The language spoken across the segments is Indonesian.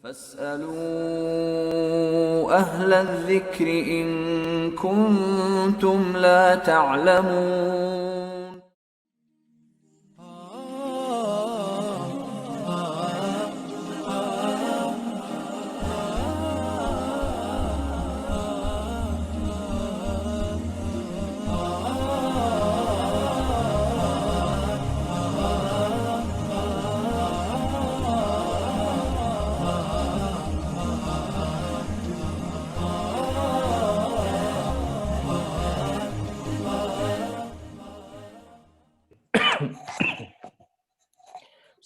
فاسألوا أهل الذكر إن كنتم لا تعلمون.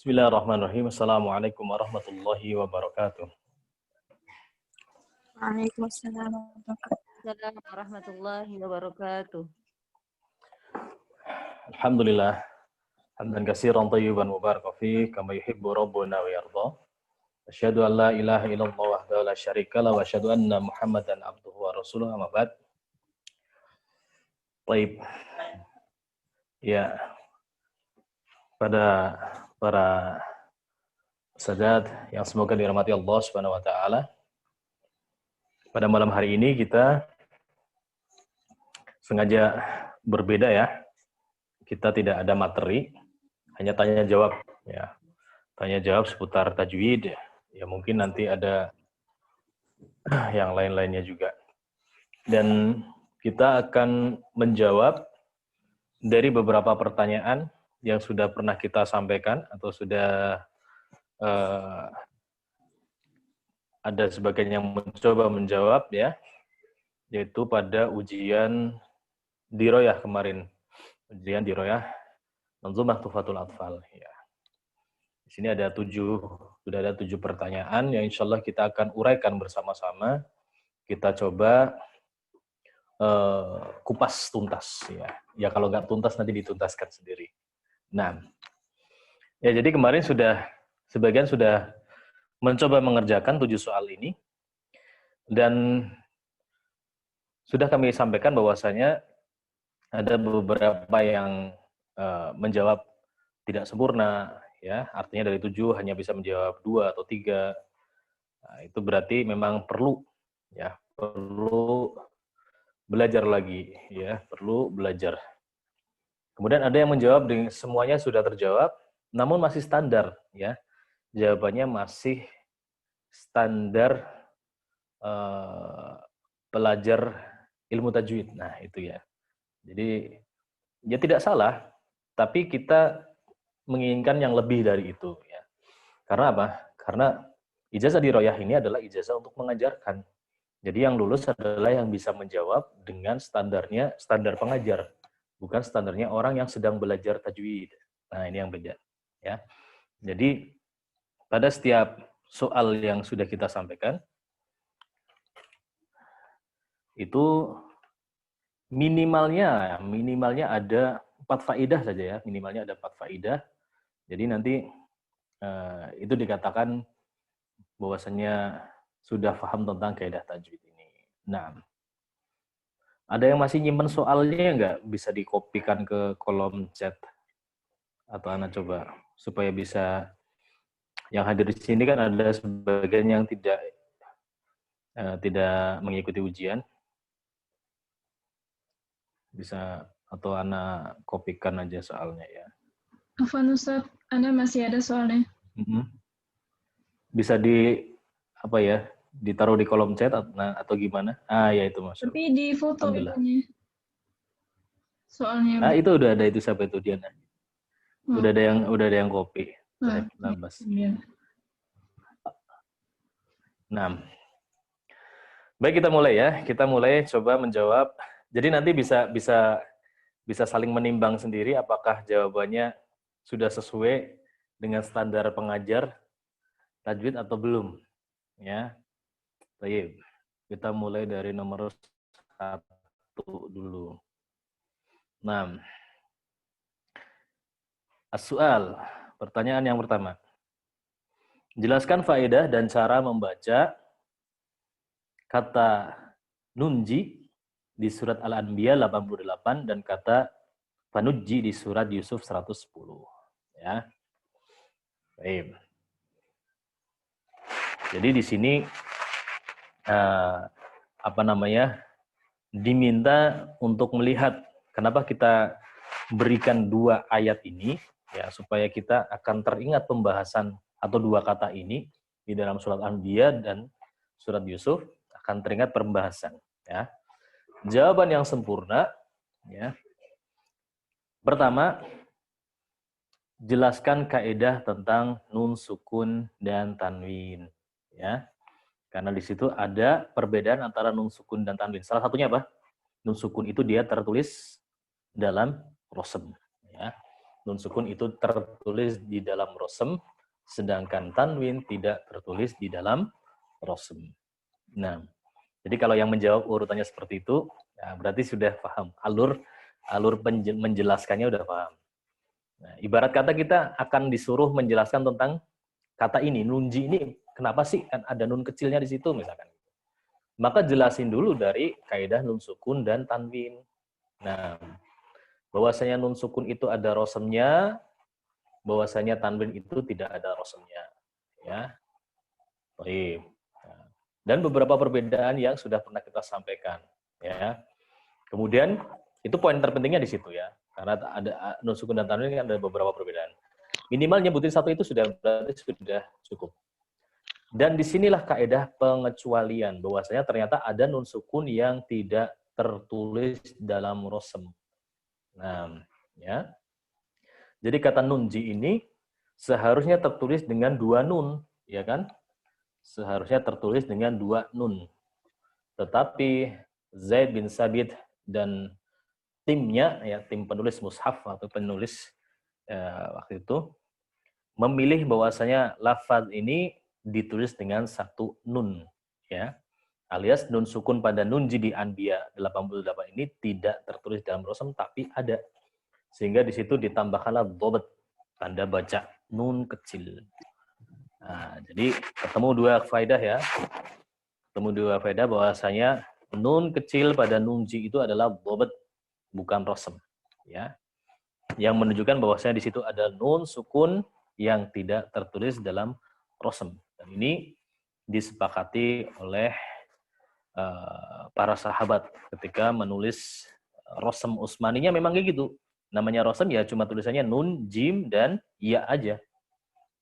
Bismillahirrahmanirrahim. Assalamualaikum warahmatullahi wabarakatuh. Waalaikumsalam warahmatullahi wabarakatuh. Alhamdulillah. Hamdan katsiran thayyiban mubarakan fihi kama yuhibbu rabbuna wa yarda. Asyhadu an la ilaha illallah wahdahu la syarika lahu wa asyhadu anna Muhammadan abduhu wa rasuluhu amma ba'd. Baik. Ya. Pada para sahabat yang semoga dirahmati Allah Subhanahu wa taala. Pada malam hari ini kita sengaja berbeda ya. Kita tidak ada materi, hanya tanya jawab ya. Tanya jawab seputar tajwid ya mungkin nanti ada yang lain-lainnya juga. Dan kita akan menjawab dari beberapa pertanyaan yang sudah pernah kita sampaikan atau sudah ada sebagian yang mencoba menjawab ya, yaitu pada ujian Diroyah kemarin. Ujian Diroyah Manzumah Tuhfatul Atfal ya. Di sini sudah ada 7 pertanyaan yang insya Allah kita akan uraikan bersama-sama. Kita coba kupas tuntas ya. Ya kalau nggak tuntas nanti dituntaskan sendiri. Nah, ya jadi kemarin sebagian sudah mencoba mengerjakan 7 soal ini dan sudah kami sampaikan bahwasanya ada beberapa yang menjawab tidak sempurna ya, artinya dari 7 hanya bisa menjawab 2 atau 3. Nah, itu berarti memang perlu belajar lagi ya, perlu belajar. Kemudian ada yang menjawab dengan semuanya sudah terjawab, namun masih standar ya. Jawabannya masih standar pelajar ilmu tajwid. Nah, itu ya. Jadi ya tidak salah, tapi kita menginginkan yang lebih dari itu ya. Karena apa? Karena ijazah diroyah ini adalah ijazah untuk mengajarkan. Jadi yang lulus adalah yang bisa menjawab dengan standar pengajar. Bukan standarnya orang yang sedang belajar tajwid. Nah, ini yang beda. Ya. Jadi, pada setiap soal yang sudah kita sampaikan, itu minimalnya ada 4 faidah saja ya. Minimalnya ada 4 faidah. Jadi nanti itu dikatakan bahwasannya sudah paham tentang kaidah tajwid ini. Nah, ada yang masih nyimpen soalnya nggak? Bisa dikopikan ke kolom chat. Atau Ana coba supaya bisa, yang hadir di sini kan ada sebagian yang tidak mengikuti ujian. Bisa atau Ana kopikan aja soalnya ya. Afwan Ustaz, Anda masih ada soalnya. Bisa ditaruh di kolom chat atau gimana? Ya itu Masya Allah. Tapi di foto itunya. Soalnya. Itu udah ada, itu siapa itu Diana? Udah ada yang copy. Labas. Iya. Nah, baik, kita mulai ya. Kita mulai coba menjawab. Jadi nanti bisa saling menimbang sendiri apakah jawabannya sudah sesuai dengan standar pengajar tajwid atau belum. Ya. Baik. Kita mulai dari nomor 1 dulu. Nah, as-su'al, pertanyaan yang pertama. Jelaskan faedah dan cara membaca kata nunji di surat Al-Anbiya 88 dan kata panujji di surat Yusuf 110. Ya. Baik. Jadi di sini diminta untuk melihat kenapa kita berikan dua ayat ini, ya, supaya kita akan teringat pembahasan atau dua kata ini di dalam surat Anbiya dan surat Yusuf, akan teringat pembahasan, ya. Jawaban yang sempurna, ya. Pertama, jelaskan kaidah tentang nun sukun dan tanwin, ya. Karena di situ ada perbedaan antara nun sukun dan tanwin. Salah satunya apa? Nun sukun itu dia tertulis dalam rosem, ya. Nun sukun itu tertulis di dalam rosem, sedangkan tanwin tidak tertulis di dalam rosem. Nah, jadi kalau yang menjawab urutannya seperti itu, ya berarti sudah paham alur menjelaskannya udah paham. Nah, ibarat kata kita akan disuruh menjelaskan tentang kata ini, nunji ini, kenapa sih kan ada nun kecilnya di situ misalkan. Maka jelasin dulu dari kaidah nun sukun dan tanwin. Nah, bahwasanya nun sukun itu ada rosemnya, bahwasanya tanwin itu tidak ada rosemnya, ya. Baik. Dan beberapa perbedaan yang sudah pernah kita sampaikan, ya. Kemudian itu poin terpentingnya di situ, ya, karena ada nun sukun dan tanwin kan ada beberapa perbedaan. Minimal nyebutin satu itu sudah berarti sudah cukup. Dan disinilah kaidah pengecualian, bahwasanya ternyata ada nun sukun yang tidak tertulis dalam rosem. Nah, ya. Jadi kata nunji ini seharusnya tertulis dengan dua nun, ya kan? Seharusnya tertulis dengan dua nun. Tetapi Zaid bin Sabit dan timnya, ya, tim penulis mushaf atau penulis waktu itu memilih bahwasanya lafaz ini ditulis dengan satu nun, ya. Alias nun sukun pada nunji di Anbiya 88 ini tidak tertulis dalam rosem tapi ada. Sehingga di situ ditambahkanlah dhabt, tanda baca nun kecil. Nah, jadi ketemu dua faedah, ya. Ketemu dua faedah bahwasanya nun kecil pada nunji itu adalah dhabt, bukan rosem, ya. Yang menunjukkan bahwasanya di situ ada nun sukun yang tidak tertulis dalam rosem. Dan ini disepakati oleh para sahabat ketika menulis rosem Utsmaninya memang kayak gitu. Namanya rosem ya cuma tulisannya nun, jim, dan ya aja.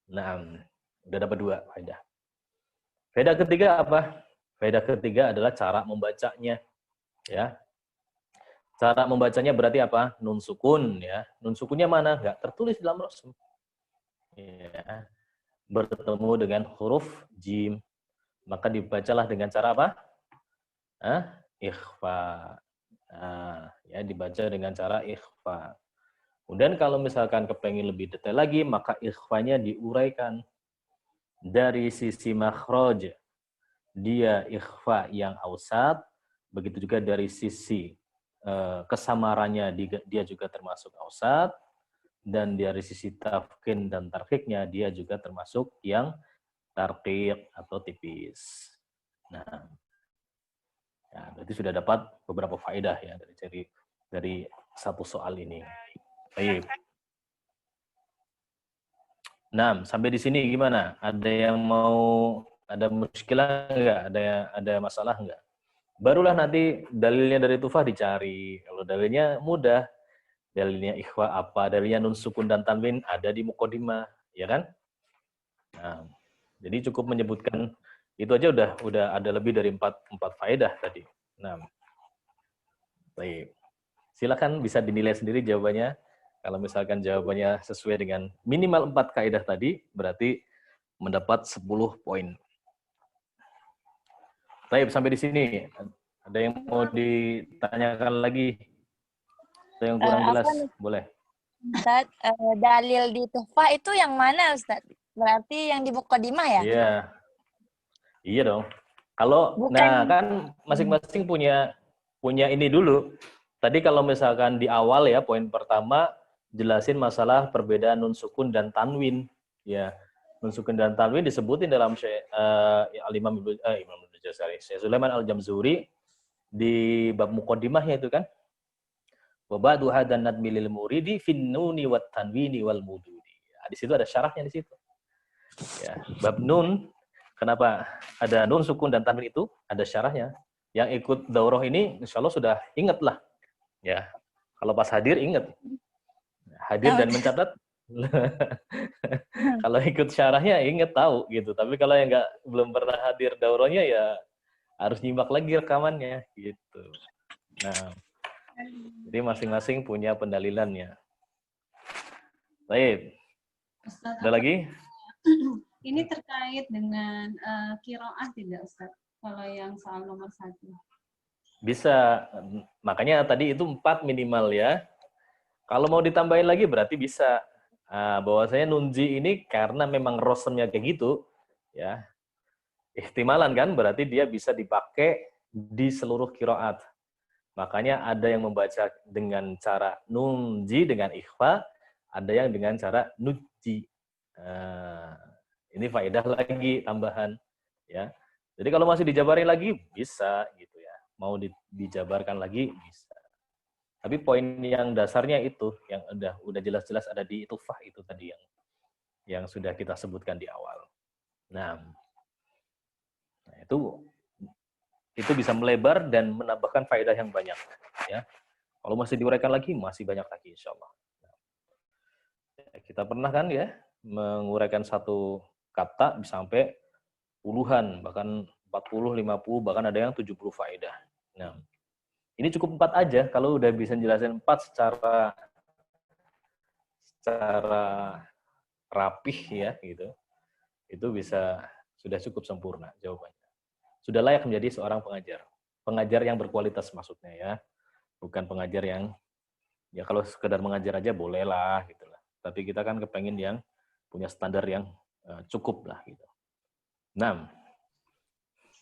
Nah, udah dapat dua faedah. Faedah ketiga apa? Faedah ketiga adalah cara membacanya, ya. Cara membacanya berarti apa? Nun sukun, ya. Nun sukunnya mana? Nggak tertulis dalam rosem. Ya. Bertemu dengan huruf jim, maka dibacalah dengan cara apa? Ikhfa. Ya, dibaca dengan cara ikhfa. Kemudian kalau misalkan kepengen lebih detail lagi, maka ikhfanya diuraikan dari sisi makhraj. Dia ikhfa yang ausat, begitu juga dari sisi kesamarannya dia juga termasuk ausat, dan dari sisi tafkin dan tarkiknya dia juga termasuk yang tarkik atau tipis. Nah, ya, berarti sudah dapat beberapa faedah, ya, dari satu soal ini. Baik. Nah, sampai di sini gimana? Ada muskilah nggak? Ada masalah nggak? Barulah nanti dalilnya dari Tufah dicari. Kalau dalilnya mudah, dalilnya ikhwa apa, dalilnya nun sukun dan tanwin ada di muqaddimah, ya kan? Nah, jadi cukup menyebutkan itu aja udah ada lebih dari 4 faedah tadi. Nah, baik. Silakan bisa dinilai sendiri jawabannya. Kalau misalkan jawabannya sesuai dengan minimal 4 kaidah tadi, berarti mendapat 10 poin. Baik, sampai di sini. Ada yang mau ditanyakan lagi? Atau yang kurang jelas? Boleh. Ustaz, dalil di Tuhfah itu yang mana, Ustaz? Berarti yang di Muqaddimah ya? Iya. Iya dong. Kalau nah kan masing-masing punya ini dulu. Tadi kalau misalkan di awal, ya, poin pertama jelasin masalah perbedaan nun sukun dan tanwin, ya. Nun sukun dan tanwin disebutin dalam Imam Syekh Sulaiman Al-Jamzuri di bab muqaddimahnya itu kan. Wa ba'du hadan nadmi lil muridi fin nuni wat tanwini wal mududi. Di situ ada syarahnya di situ. Ya, bab nun kenapa ada nun sukun dan tanwin itu? Ada syarahnya. Yang ikut daurah ini insya Allah sudah ingat lah. Ya, kalau pas hadir ingat. Hadir dan mencatat. Kalau ikut syarahnya ingat tahu gitu. Tapi kalau yang belum pernah hadir daurahnya ya harus nyimak lagi rekamannya gitu. Nah, jadi masing-masing punya pendalilannya. Baik. Ustaz, Ada lagi? ini terkait dengan qiraah tidak Ustaz? Kalau yang soal nomor 1. Bisa. Makanya tadi itu 4 minimal ya. Kalau mau ditambahin lagi berarti bisa. Bahwasanya nunji ini karena memang rosemnya kayak gitu, ya. Ihtimalan kan berarti dia bisa dipakai di seluruh qiraat. Makanya ada yang membaca dengan cara nunji dengan ikhfa, ada yang dengan cara nuji. Ini faedah lagi tambahan, ya. Jadi kalau masih dijabarin lagi bisa gitu ya. Mau dijabarkan lagi bisa. Tapi poin yang dasarnya itu yang udah jelas-jelas ada di tufah itu tadi yang sudah kita sebutkan di awal. Nah, itu bisa melebar dan menambahkan faedah yang banyak, ya. Kalau masih diuraikan lagi masih banyak lagi insyaallah. Kita pernah kan ya menguraikan satu kata bisa sampai puluhan, bahkan 40, 50, bahkan ada yang 70 faedah. Nah, ini cukup 4 aja kalau udah bisa jelasin 4 secara rapih ya gitu. Itu sudah cukup sempurna jawabannya. Sudah layak menjadi seorang pengajar. Pengajar yang berkualitas maksudnya ya. Bukan pengajar yang ya kalau sekedar mengajar aja boleh lah gitu lah. Tapi kita kan kepengen yang punya standar yang cukup lah gitu. 6.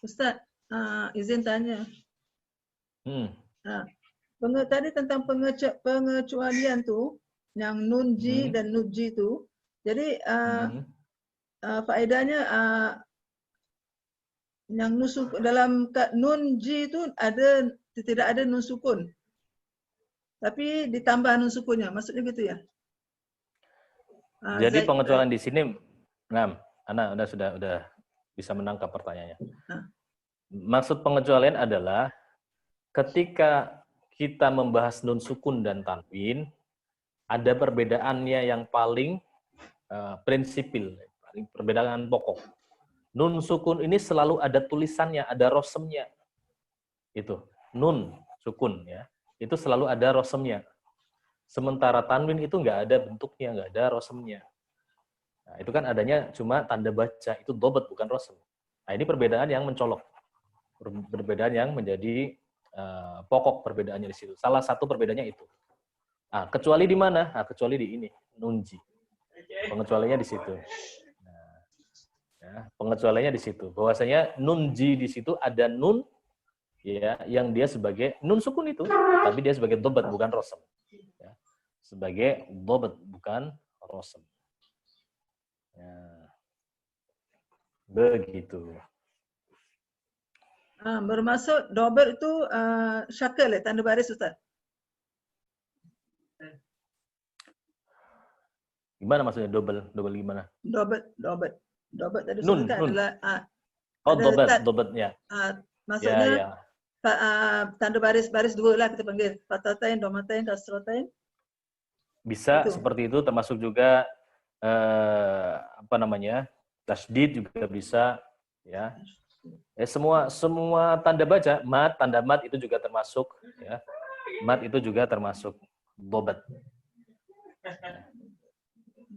Ustaz, izin tanya. Tadi tentang pengecualian tu, yang nunji dan nuji tu. Jadi faedahnya yang nusuk dalam nunji itu tidak ada nun sukun. Tapi ditambah nun sukunnya, maksudnya gitu ya? Jadi pengecualian di sini, Ana sudah bisa menangkap pertanyaannya. Maksud pengecualian adalah ketika kita membahas nun sukun dan tanwin, ada perbedaannya yang paling prinsipil, perbedaan pokok. Nun sukun ini selalu ada tulisannya, ada rosemnya. Itu nun sukun ya, itu selalu ada rosemnya. Sementara tanwin itu nggak ada bentuknya, nggak ada rosemnya. Nah, itu kan adanya cuma tanda baca, itu dobat bukan rosem. Nah, ini perbedaan yang mencolok, perbedaan yang menjadi pokok perbedaannya di situ. Salah satu perbedaannya itu. Nah, kecuali di mana? Nah, kecuali di ini, nunji. Pengecualiannya di situ. Nah, ya, pengecualiannya di situ. Bahwasanya nunji di situ ada nun, ya, yang dia sebagai nun sukun itu, tapi dia sebagai dobat bukan rosem. Ya, sebagai dobat bukan rosem. Ya, begitu. Bermaksud dober itu syakal ya, tanda baris Ustaz? Gimana maksudnya double gimana? Dober tadi Nun. adalah dobat ya. Maksudnya tanda baris dua lah kita panggil, fatatain, domatain, kasratain. Bisa itu. Seperti itu, termasuk juga tasydid juga bisa ya. Semua tanda baca, tanda mat itu juga termasuk ya. Mat itu juga termasuk dobat.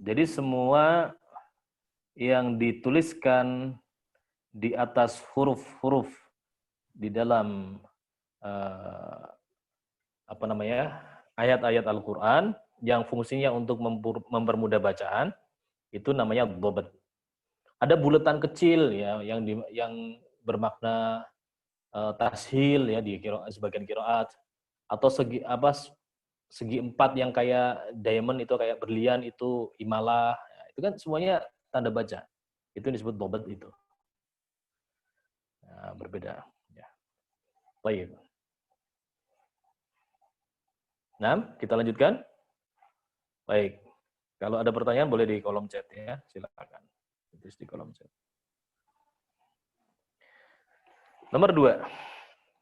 Jadi semua yang dituliskan di atas huruf-huruf di dalam ayat-ayat Al-Qur'an yang fungsinya untuk mempermudah bacaan itu namanya dobat. Ada bulatan kecil ya yang bermakna tashil ya di sebagian qiraat, atau segi empat yang kayak diamond itu, kayak berlian itu imalah, ya, itu kan semuanya tanda baca. Itu disebut dobat itu. Nah, berbeda ya. Baik. Nah, kita lanjutkan. Baik. Kalau ada pertanyaan boleh di kolom chat ya, silakan. Tulis di kolom chat. Nomor 2.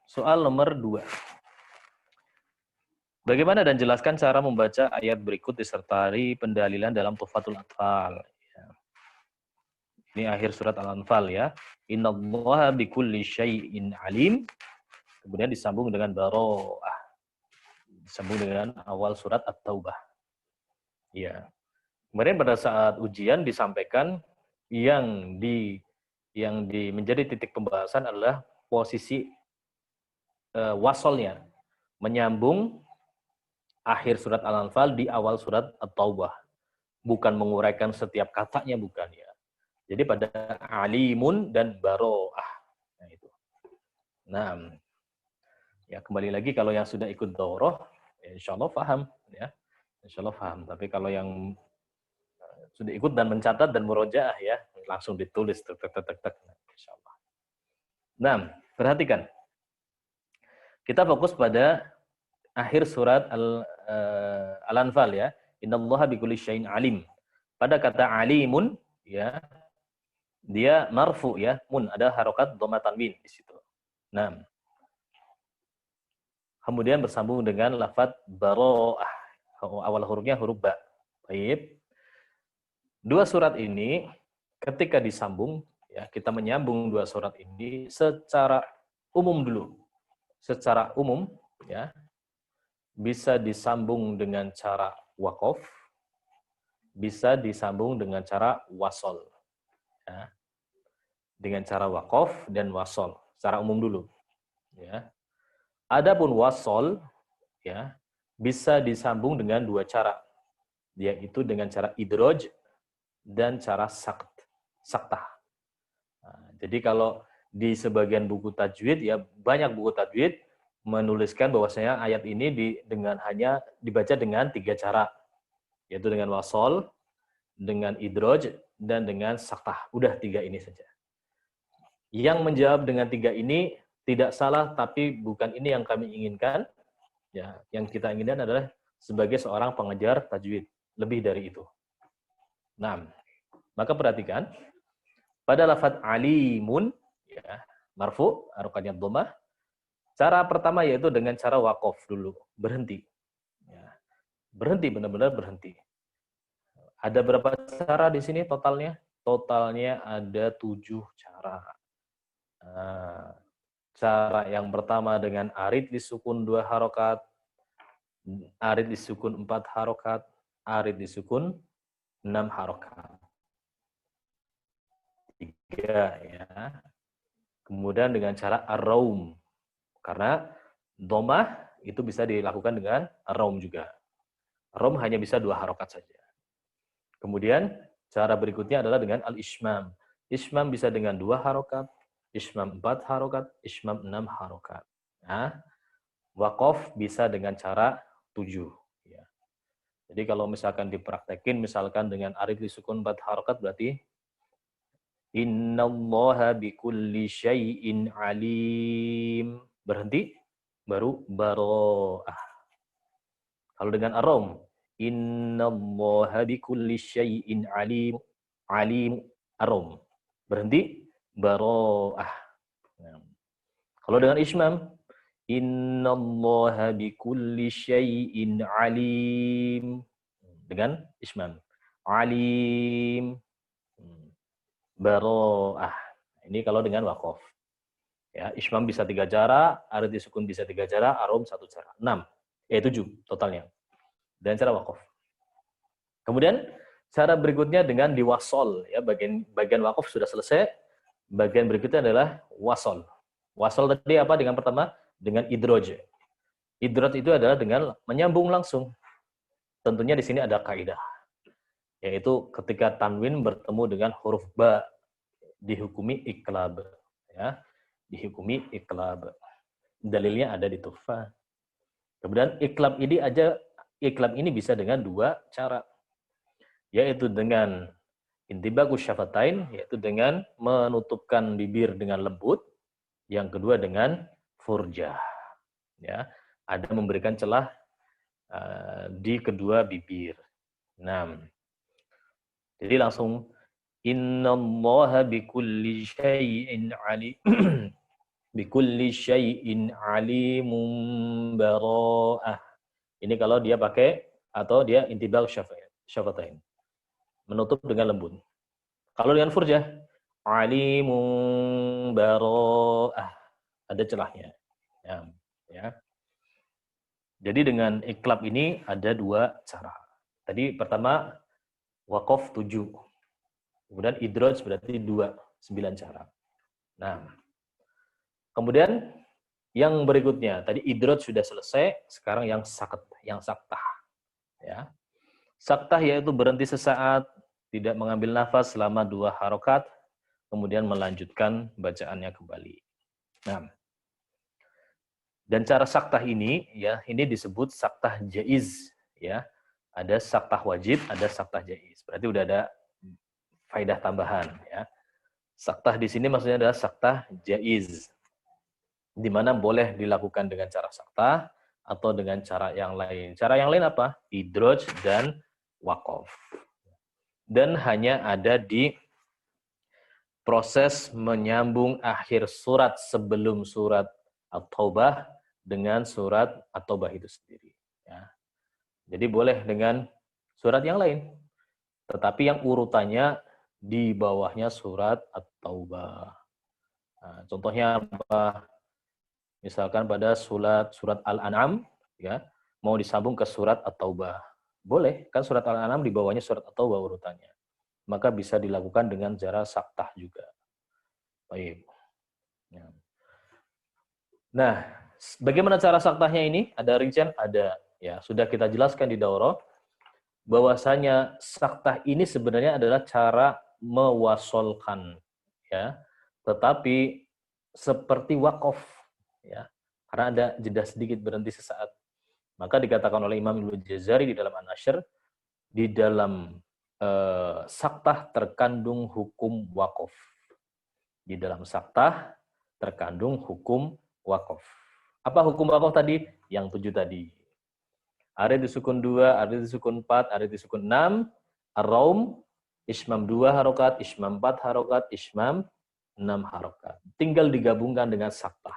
Soal nomor 2. Bagaimana dan jelaskan cara membaca ayat berikut disertai pendalilan dalam Tuhfatul Atfal. Ya. Ini akhir surat Al-Anfal ya. Innallaha bikulli syai'in alim. Kemudian disambung dengan baro'ah. Disambung dengan awal surat At-Taubah. Ya. Kemarin pada saat ujian disampaikan yang menjadi titik pembahasan adalah posisi wasolnya, menyambung akhir surat Al-Anfal di awal surat At-Taubah. Bukan menguraikan setiap katanya, bukan ya. Jadi pada alimun dan baro'ah. Nah, itu. Nah, ya kembali lagi kalau yang sudah ikut daurah, ya insya Allah paham. Ya. Insya Allah paham. Tapi kalau yang sudah ikut dan mencatat dan murojaah ya, langsung ditulis. Insya Allah. Nah, perhatikan. Kita fokus pada akhir surat Al-Anfal ya. Innallaha bikulli syai'in alim. Pada kata alimun ya, dia marfu ya, mun ada harokat dhamma tanwin di situ. Nah, kemudian bersambung dengan lafaz baro'ah. Awal hurufnya huruf ba. Baik. Dua surat ini ketika disambung ya, kita menyambung dua surat ini secara umum dulu. Secara umum ya, bisa disambung dengan cara waqaf, bisa disambung dengan cara wasol. Ya. Dengan cara waqaf dan wasol, secara umum dulu. Ya. Adapun wasol, ya, bisa disambung dengan dua cara, yaitu dengan cara idraj dan cara saktah. Nah, jadi kalau di sebagian buku tajwid, ya banyak buku tajwid menuliskan bahwasanya ayat ini hanya dibaca dengan 3 cara, yaitu dengan wasol, dengan idraj, dan dengan saktah. Udah 3 ini saja. Yang menjawab dengan 3 ini tidak salah, tapi bukan ini yang kami inginkan. Ya, yang kita inginkan adalah sebagai seorang pengajar tajwid, lebih dari itu. Nah, maka perhatikan pada lafaz alimun, ya, marfu, harokatnya dhammah. Cara pertama yaitu dengan cara waqaf dulu, berhenti. Ya, berhenti, benar-benar berhenti. Ada berapa cara di sini totalnya? Totalnya ada 7 cara. Nah, cara yang pertama dengan arid disukun 2 harokat, arid disukun 4 harokat, arid disukun 6 harokat. 3 ya. Kemudian dengan cara ar-raum. Karena dhammah itu bisa dilakukan dengan ar-raum juga. Ar-raum hanya bisa 2 harokat saja. Kemudian cara berikutnya adalah dengan al-ishmam. Ishmam bisa dengan 2 harokat, ishmam 4 harokat, ishmam 6 harokat. Nah, waqaf bisa dengan cara 7. Ya. Jadi kalau misalkan dipraktekin, misalkan dengan arid disukun 4 harokat, berarti innallaha bikulli syai'in alim. Berhenti, baru baro'ah. Kalau dengan ar-raum, innallaha bikulli syai'in alim. Alim, ar-raum. Berhenti, baro'ah. Nah. Kalau dengan ishmam, innallaha bikulli syai'in alim. Dengan ishmam, alim, baro'ah. Ini kalau dengan waqaf. Ya, ishmam bisa 3 cara, arid disukun bisa 3 cara, ar-raum 1 cara. 6. 7 totalnya. Dan cara waqaf. Kemudian cara berikutnya dengan diwasol, ya, bagian waqaf sudah selesai. Bagian berikutnya adalah wasol. Wasol tadi apa dengan pertama? Dengan idraj. Idraj itu adalah dengan menyambung langsung. Tentunya di sini ada kaidah, yaitu ketika tanwin bertemu dengan huruf ba dihukumi iqlab, ya. Dihukumi iqlab. Dalilnya ada di Tuhfah. Kemudian iqlab ini bisa dengan 2 cara. Yaitu dengan intibagus syafatain, yaitu dengan menutupkan bibir dengan lembut. Yang kedua dengan furjah. Ya, ada memberikan celah di kedua bibir. Nah, jadi langsung innallaha bikulli syai'in alim. Bikulli syai'in alimun bara'ah. Ini kalau dia pakai atau dia intibal syafatain. Menutup dengan lembut. Kalau dengan furjah, alimun bara'ah. Ada celahnya. Ya. Jadi dengan iklab ini ada dua cara. Tadi pertama waqaf 7. Kemudian idraj berarti 9 cara. Nah, kemudian yang berikutnya, tadi idraj sudah selesai, sekarang yang saktah. Ya. Saktah yaitu berhenti sesaat, tidak mengambil nafas selama 2 harokat, kemudian melanjutkan bacaannya kembali. Nah, dan cara saktah ini, ya, ini disebut saktah jaiz, ya. Ada saktah wajib, ada saktah jaiz. Berarti udah ada faidah tambahan, ya. Saktah di sini maksudnya adalah saktah jaiz, di mana boleh dilakukan dengan cara saktah atau dengan cara yang lain. Cara yang lain apa? Idraj dan waqaf. Dan hanya ada di proses menyambung akhir surat sebelum surat At-Taubah dengan surat At-Taubah itu sendiri. Ya. Jadi boleh dengan surat yang lain. Tetapi yang urutannya di bawahnya surat At-Taubah. Nah, contohnya apa? Misalkan pada surat Al-An'am, ya, mau disambung ke surat At-Taubah. Boleh, kan surat Al-An'am di bawahnya surat At-Taubah urutannya. Maka bisa dilakukan dengan cara saktah juga. Baik. Ya. Nah, bagaimana cara saktahnya ini? Ada rincian? Ada. Ya, sudah kita jelaskan di daurah bahwasanya saktah ini sebenarnya adalah cara mewasolkan, ya. Tetapi seperti wakaf, ya. Karena ada jeda sedikit berhenti sesaat. Maka dikatakan oleh Imam Ibnu Jazari di dalam An-Nashr, di dalam saktah terkandung hukum wakaf. Di dalam saktah terkandung hukum wakaf. Apa hukum wakaf tadi? Yang 7 tadi. Arid disukun 2, arid disukun 4, arid disukun 6, ar-raum, ismam 2 harokat, ismam 4 harokat, ismam 6 harokat. Tinggal digabungkan dengan saktah.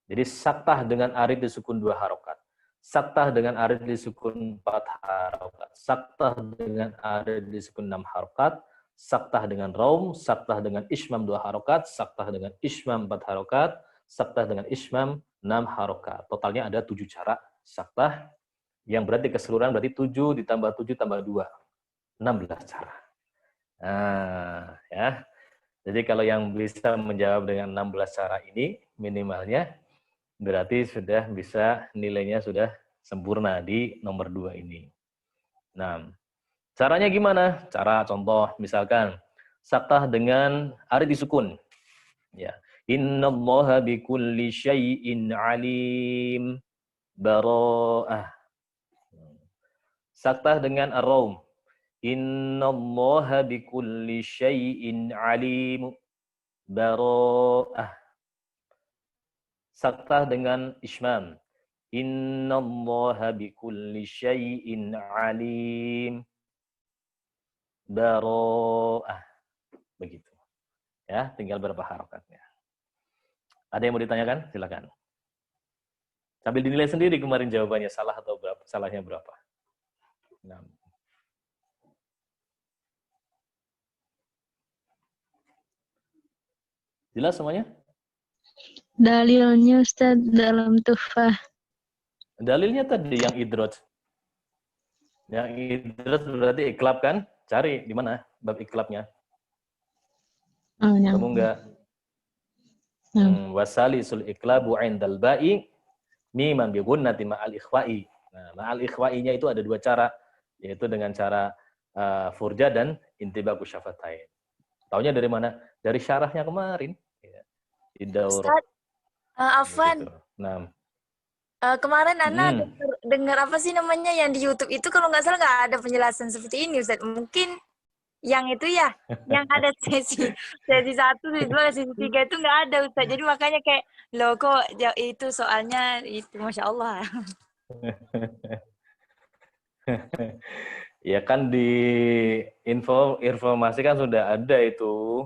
Jadi saktah dengan arid disukun 2 harokat. Saktah dengan arid disukun 4 harokat. Saktah dengan arid disukun 6 harokat. Saktah dengan raum, saktah dengan ismam 2 harokat, saktah dengan ismam 4 harokat, saktah dengan ismam 6 harokat. Totalnya ada 7 cara saktah, yang berarti keseluruhan berarti 7 ditambah 7 tambah 2. 16 cara. Nah, ya. Jadi kalau yang bisa menjawab dengan 16 cara ini, minimalnya berarti sudah bisa, nilainya sudah sempurna di nomor 2 ini. Nah, caranya gimana? Cara contoh misalkan saktah dengan arid disukun. Ya. Innallaha bikulli syai'in alim. Bara'ah. Saktah dengan ar-raum. Innallaha bikulli syai'in alim. Bara'ah. Saktah dengan ismam. Innallaha bikulli syai'in alim. Bara'ah. Begitu. Ya, tinggal berapa harokatnya. Ada yang mau ditanyakan? Silakan. Sambil dinilai sendiri kemarin jawabannya salah atau berapa, salahnya berapa. Nah. Jelas semuanya? Dalilnya Ustaz dalam Tuhfah. Dalilnya tadi yang idraj. Yang idraj berarti iklab kan? Cari di mana bab iklabnya. Kamu enggak? Wasalisul iklabu indal ba'i miman bi gunnati ma'al ikhwa'i. Nah, ma'al ikhwa'inya itu ada 2 cara, yaitu dengan cara furja dan intibaqu syafatain. Taunya dari mana? Dari syarahnya kemarin. Ya. Di daurah. Ustaz, Afwan. Gitu. Nah. Kemarin Ana dengar apa sih namanya yang di YouTube itu kalau nggak salah nggak ada penjelasan seperti ini Ustaz. Mungkin yang itu ya, yang ada sesi 1, sesi 2, sesi 3 itu nggak ada Ustaz. Jadi makanya kayak, loh kok itu soalnya itu Masya Allah. Ya kan di informasi kan sudah ada itu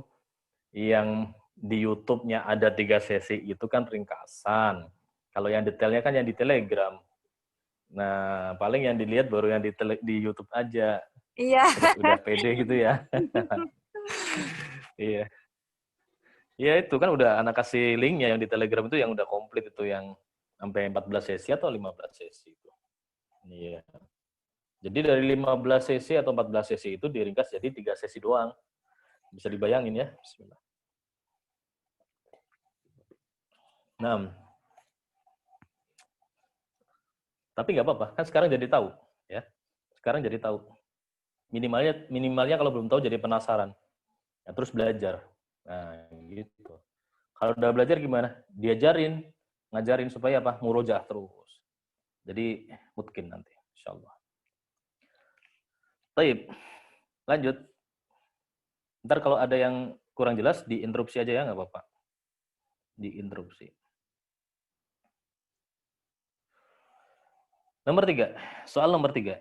yang di YouTube-nya ada 3 sesi itu kan ringkasan. Kalau yang detailnya kan yang di Telegram. Nah, paling yang dilihat baru yang di YouTube aja. Iya. Terus udah pede gitu ya. Iya. Ya itu kan udah anak kasih linknya yang di Telegram itu yang udah komplit itu yang sampai 14 sesi atau 15 sesi itu. Iya. Jadi dari 15 sesi atau 14 sesi itu diringkas jadi 3 sesi doang. Bisa dibayangin ya. Bismillah. Nah, tapi nggak apa-apa, kan sekarang jadi tahu, ya. Sekarang jadi tahu. Minimalnya kalau belum tahu jadi penasaran. Ya, terus belajar. Nah, gitu. Kalau udah belajar gimana? Diajarin, ngajarin supaya apa? Murojaah terus. Jadi mungkin nanti, insyaallah. Baik, lanjut. Ntar kalau ada yang kurang jelas diinterupsi aja ya, nggak apa-apa. Diinterupsi. Nomor 3, soal nomor 3.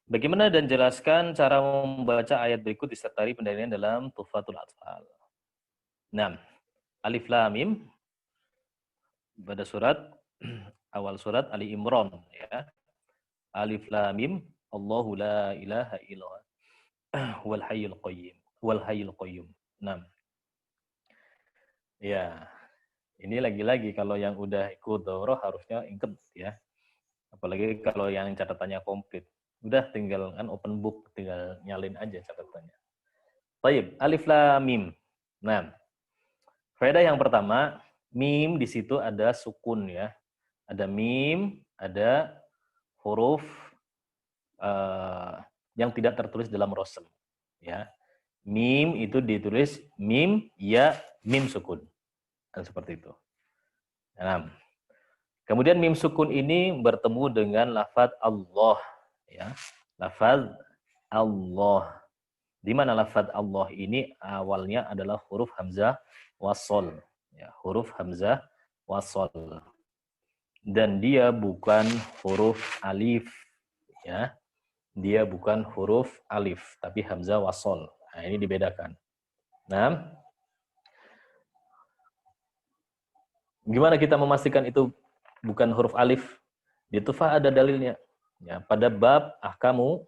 Bagaimana dan jelaskan cara membaca ayat berikut disertai pendalilan dalam Tuhfatul Atfal. 6. Alif Lam Mim pada awal surat Ali Imran ya. Alif Lam Mim Allahu la ilaha illallah wal hayyul qayyum. 6. Ya. Ini lagi-lagi kalau yang udah ikut daurah harusnya inget ya. Apalagi kalau yang catatannya komplit. Udah tinggal kan open book, tinggal nyalin aja catatannya. Baik, Alif Lam Mim. Nah, faedah yang pertama, mim di situ ada sukun ya. Ada mim, ada huruf yang tidak tertulis dalam rosem ya. Mim itu ditulis mim, ya, mim sukun. Dan seperti itu. Nah, kemudian mim sukun ini bertemu dengan lafaz Allah ya. Lafaz Allah. Di mana lafaz Allah ini awalnya adalah huruf hamzah wasol ya, huruf hamzah wasol. Dan dia bukan huruf alif ya. Dia bukan huruf alif tapi hamzah wasol. Nah, ini dibedakan. Nah, gimana kita memastikan itu bukan huruf alif? Di Tuhfah ada dalilnya. Ya, pada bab ahkamu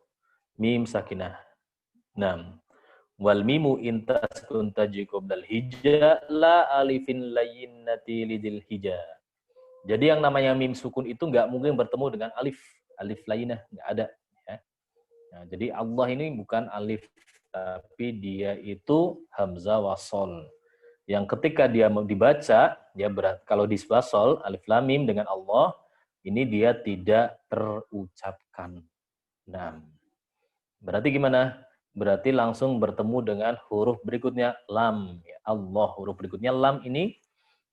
mim sakinah. 6. Wal mimu intaskun taji qoblal hija la alifin layinnati lidil hija. Jadi yang namanya mim sukun itu nggak mungkin bertemu dengan alif lainah, nggak ada. Ya. Nah, jadi Allah ini bukan alif, tapi dia itu hamzah wasol. Yang ketika dia dibaca, dia kalau diswasol alif lam mim dengan Allah, ini dia tidak terucapkan. Nah, berarti gimana? Berarti langsung bertemu dengan huruf berikutnya lam ya, Allah. Huruf berikutnya lam ini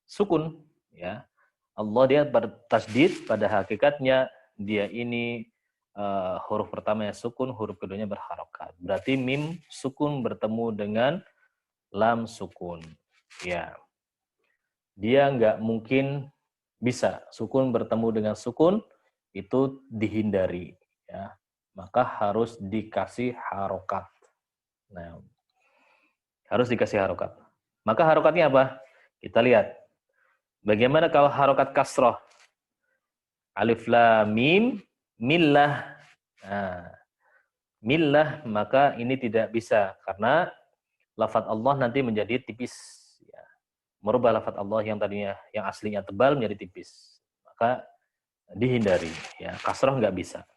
sukun ya. Allah dia bertasdid, pada hakikatnya dia ini huruf pertamanya sukun, huruf keduanya berharokat. Berarti mim sukun bertemu dengan lam sukun. Ya. Dia nggak mungkin bisa sukun bertemu dengan sukun, itu dihindari ya. Maka harus dikasih harokat. Nah, harus dikasih harokat. Maka harokatnya apa? Kita lihat. Bagaimana kalau harokat kasroh? Alif lam mim millah. Nah, millah maka ini tidak bisa karena lafaz Allah nanti menjadi tipis. Ya. Merubah lafaz Allah yang tadinya yang aslinya tebal menjadi tipis. Maka dihindari. Ya, kasroh nggak bisa.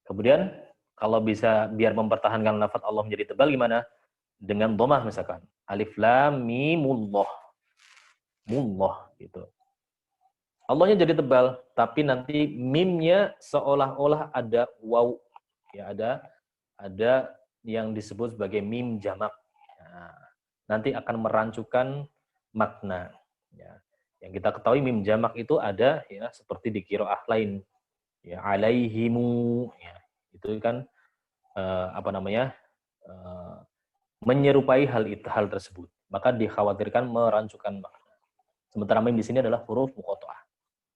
Kemudian kalau bisa biar mempertahankan lafaz Allah menjadi tebal gimana? Dengan dhammah misalkan. Alif lam mimullah. Mullah gitu. Allahnya jadi tebal, tapi nanti mimnya seolah-olah ada waw. Ya, ada yang disebut sebagai mim jamak. Nah, nanti akan merancukan makna. Ya. Yang kita ketahui mim jamak itu ada ya seperti di qiraah lain. Ya, alaihimu ya. Itu kan menyerupai hal tersebut. Maka dikhawatirkan merancukan makna. Sementara mim di sini adalah huruf muqatta'ah,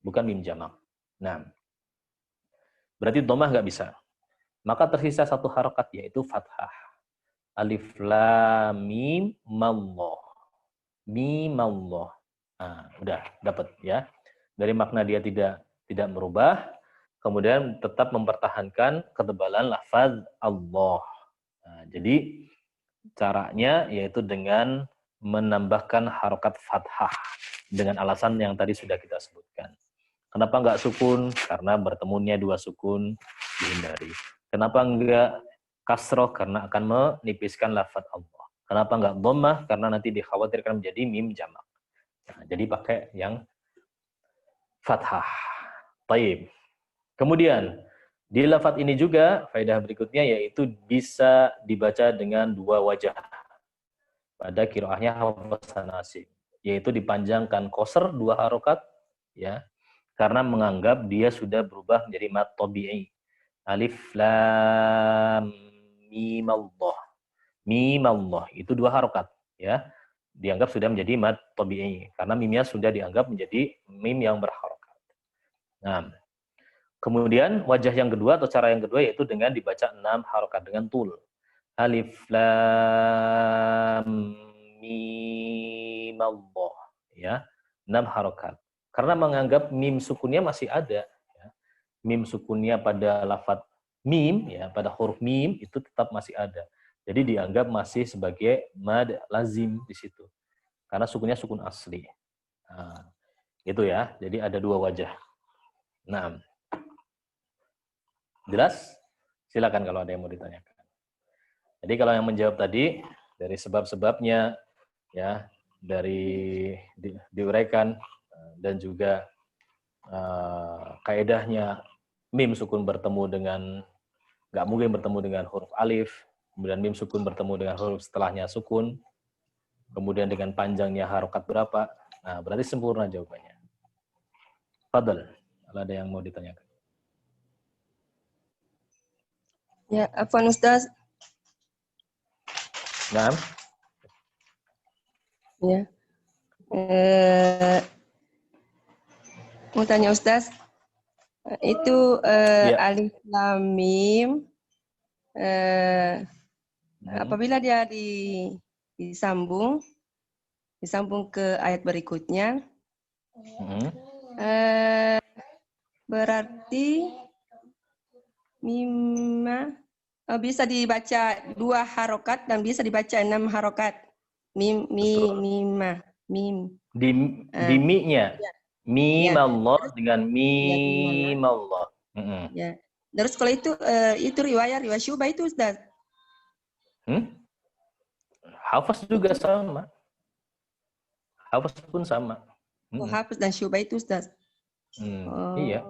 bukan mim jamak. Nah, berarti dhammah nggak bisa. Maka tersisa satu harokat yaitu fathah. Alif lam mim mallah. mimallah. Nah, udah dapat ya. Dari makna dia tidak merubah, kemudian tetap mempertahankan ketebalan lafaz Allah. Nah, jadi caranya yaitu dengan menambahkan harokat fathah dengan alasan yang tadi sudah kita sebutkan. Kenapa nggak sukun? Karena bertemunya dua sukun dihindari. Kenapa nggak kasroh? Karena akan menipiskan lafaz Allah. Kenapa nggak dhammah? Karena nanti dikhawatirkan menjadi mim jamak. Nah, jadi pakai yang fathah. Taib. Kemudian di lafaz ini juga faedah berikutnya yaitu bisa dibaca dengan dua wajah pada qiraahnya Hafs an Asim, yaitu dipanjangkan qasr 2 harokat ya, karena menganggap dia sudah berubah menjadi mad tabi'i. Alif lam mim Allah. Mim Allah itu 2 harokat ya. Dianggap sudah menjadi mad tabi'i karena mimnya sudah dianggap menjadi mim yang berharokat. Nah, kemudian wajah yang kedua atau cara yang kedua yaitu dengan dibaca 6 harokat dengan tul. Alif lam mim Allah ya, 6 harokat. Karena menganggap mim sukunnya masih ada ya. Mim sukunnya pada lafaz mim ya, pada huruf mim itu tetap masih ada. Jadi dianggap masih sebagai mad lazim di situ. Karena sukunnya sukun asli. Nah, itu ya. Jadi ada 2 wajah. Nah, jelas? Silakan kalau ada yang mau ditanyakan. Jadi kalau yang menjawab tadi dari sebab-sebabnya ya, dari diuraikan dan juga kaedahnya mim sukun bertemu dengan nggak mungkin bertemu dengan huruf alif, kemudian mim sukun bertemu dengan huruf setelahnya sukun, kemudian dengan panjangnya harokat berapa. Nah, berarti sempurna jawabannya. Fadal, kalau ada yang mau ditanyakan. Ya, afwan Ustaz. Nah, Ya. Mau tanya Ustaz, itu ya. alif lam mim apabila dia disambung ke ayat berikutnya, berarti mimma bisa dibaca 2 harokat dan bisa dibaca 6 harokat. Mimma. Mim. Di mi-nya. Ya. Mim Ya. Allah dengan mim Allah. Ya. Terus kalau itu riwayat Syu'bah itu Ustaz. Hafaz juga sama. Hafaz pun sama. Oh, Hafiz dan Syu'bah itu Ustaz. Iya.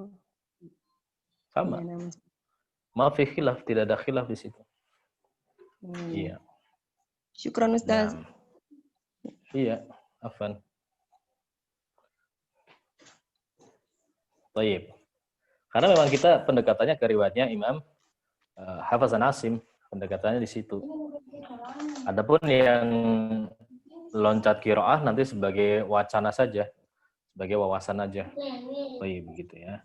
Sama. Ya, Maaf khilaf, tidak ada khilaf di situ. Iya. Syukran Ustaz. Nah, iya, afwan. Baik. Karena memang kita pendekatannya ke riwayatnya Imam Hafs an Asim, pendekatannya di situ. Adapun yang loncat qiraah nanti sebagai wacana saja, sebagai wawasan aja. Baik, begitu ya.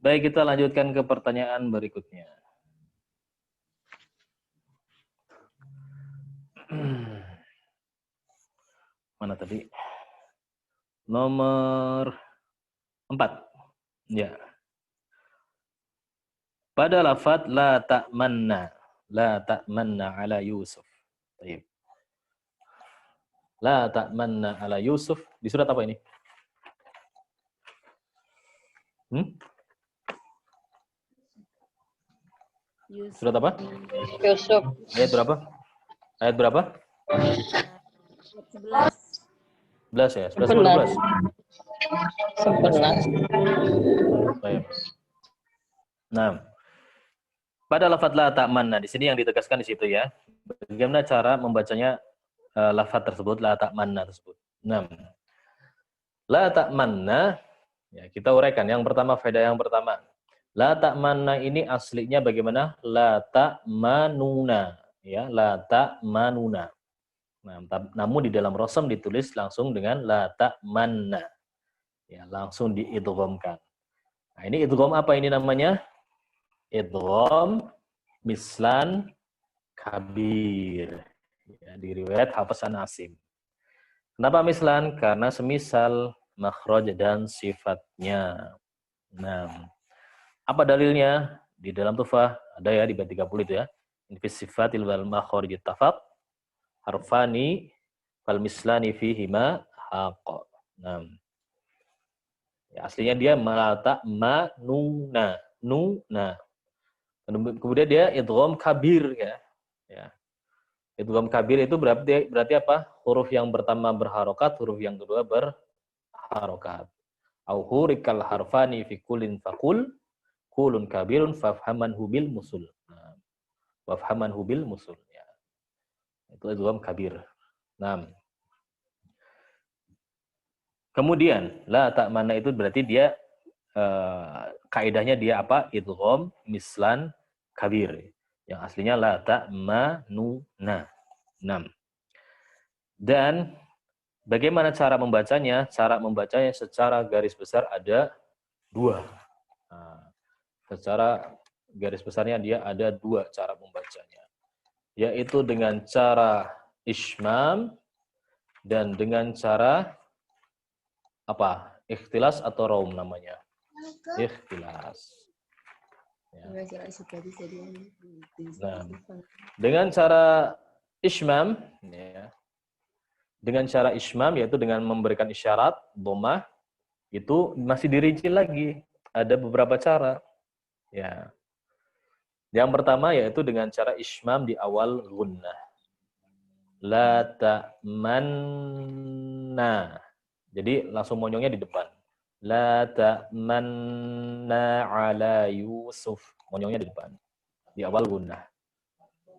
Baik, kita lanjutkan ke pertanyaan berikutnya. Mana tadi? Nomor 4. Ya. Pada lafaz la ta'manna ala Yusuf. Baik. La ta'manna ala Yusuf. Di surat apa ini? Surat apa? Yusuf. Ayat berapa? Ayat berapa? 11 ya? 11 atau 12? Baik. Nah, pada lafaz la ta'manna di sini yang ditegaskan di situ ya. Bagaimana cara membacanya lafaz tersebut, la ta'manna tersebut. Nah, la ta'manna ya, kita uraikan yang pertama, faedah yang pertama. La ta'manna ini aslinya bagaimana? La ta'manuna ya, la ta'manuna. Nah, namun di dalam rosam ditulis langsung dengan la ta'manna. Ya, langsung diidghamkan. Nah, ini idgham apa ini namanya? Idgham mislan kabir. Ya, di riwayat Hafs an Asim. Kenapa mislan? Karena semisal makhraj dan sifatnya. Nah, apa dalilnya? Di dalam Tufah ada ya di bait 30 itu ya. In fi sifatil wal makhraj tafaq harfani fal mislani fihima haqq. Nah, ya, aslinya dia malata manuna, nuna. Kemudian dia idgham kabir ya. Ya. Idgham kabir itu berarti apa? Huruf yang pertama berharokat, huruf yang kedua berharokat. Au hurikal harfani fi kullin faqul kulun kabirun fafhaman hubil musul. Nah, wafhaman hubil musul ya. Itu idgham kabir. Nah, kemudian la ta'mana itu berarti dia kaidahnya dia apa? Idgham mislan kabir. Yang aslinya la ta'manuna. 6. Dan bagaimana cara membacanya? Cara membacanya secara garis besar ada 2. Nah, secara garis besarnya dia ada 2 cara membacanya. Yaitu dengan cara ismam dan dengan cara apa? Ikhtilas atau raum namanya. Ikhtilas. Ya. Nah, dengan cara ismam, ya, dengan cara ismam yaitu dengan memberikan isyarat dhammah itu masih dirinci lagi. Ada beberapa cara. Ya. Yang pertama yaitu dengan cara ismam di awal gunnah. La ta'manna. Jadi langsung monyongnya di depan. La ta'manna ala Yusuf. Monyongnya di depan. Di awal gunnah.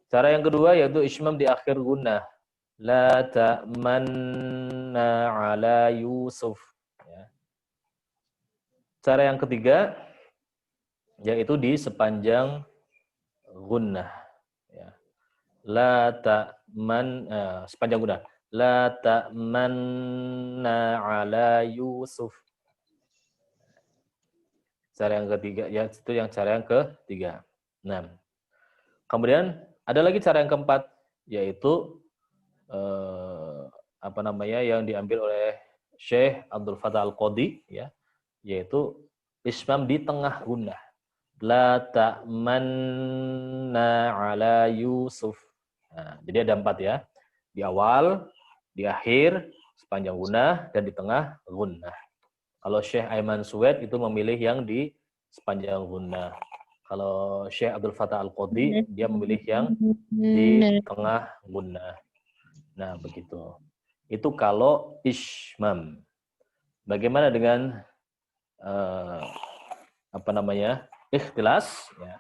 Cara yang kedua yaitu ismam di akhir gunnah. La ta'manna ala Yusuf. Ya. Cara yang ketiga yaitu di sepanjang gunnah. Ya. La sepanjang gunnah. La ta'manna ala Yusuf. Cara yang ketiga, ya itu yang cara yang ketiga. Nah, kemudian ada lagi cara yang keempat, yaitu yang diambil oleh Syekh Abdul Fattah Al-Qadi, ya, yaitu ismam di tengah gunnah. La ta'manna ala Yusuf. Nah, jadi ada 4 ya. Di awal, di akhir, sepanjang gunnah, dan di tengah gunnah. Kalau Syekh Aiman Suwed itu memilih yang di sepanjang gunnah. Kalau Syekh Abdul Fattah Al-Qadi, dia memilih yang di tengah gunnah. Nah, begitu. Itu kalau ismam. Bagaimana dengan ikhtilas? Ya.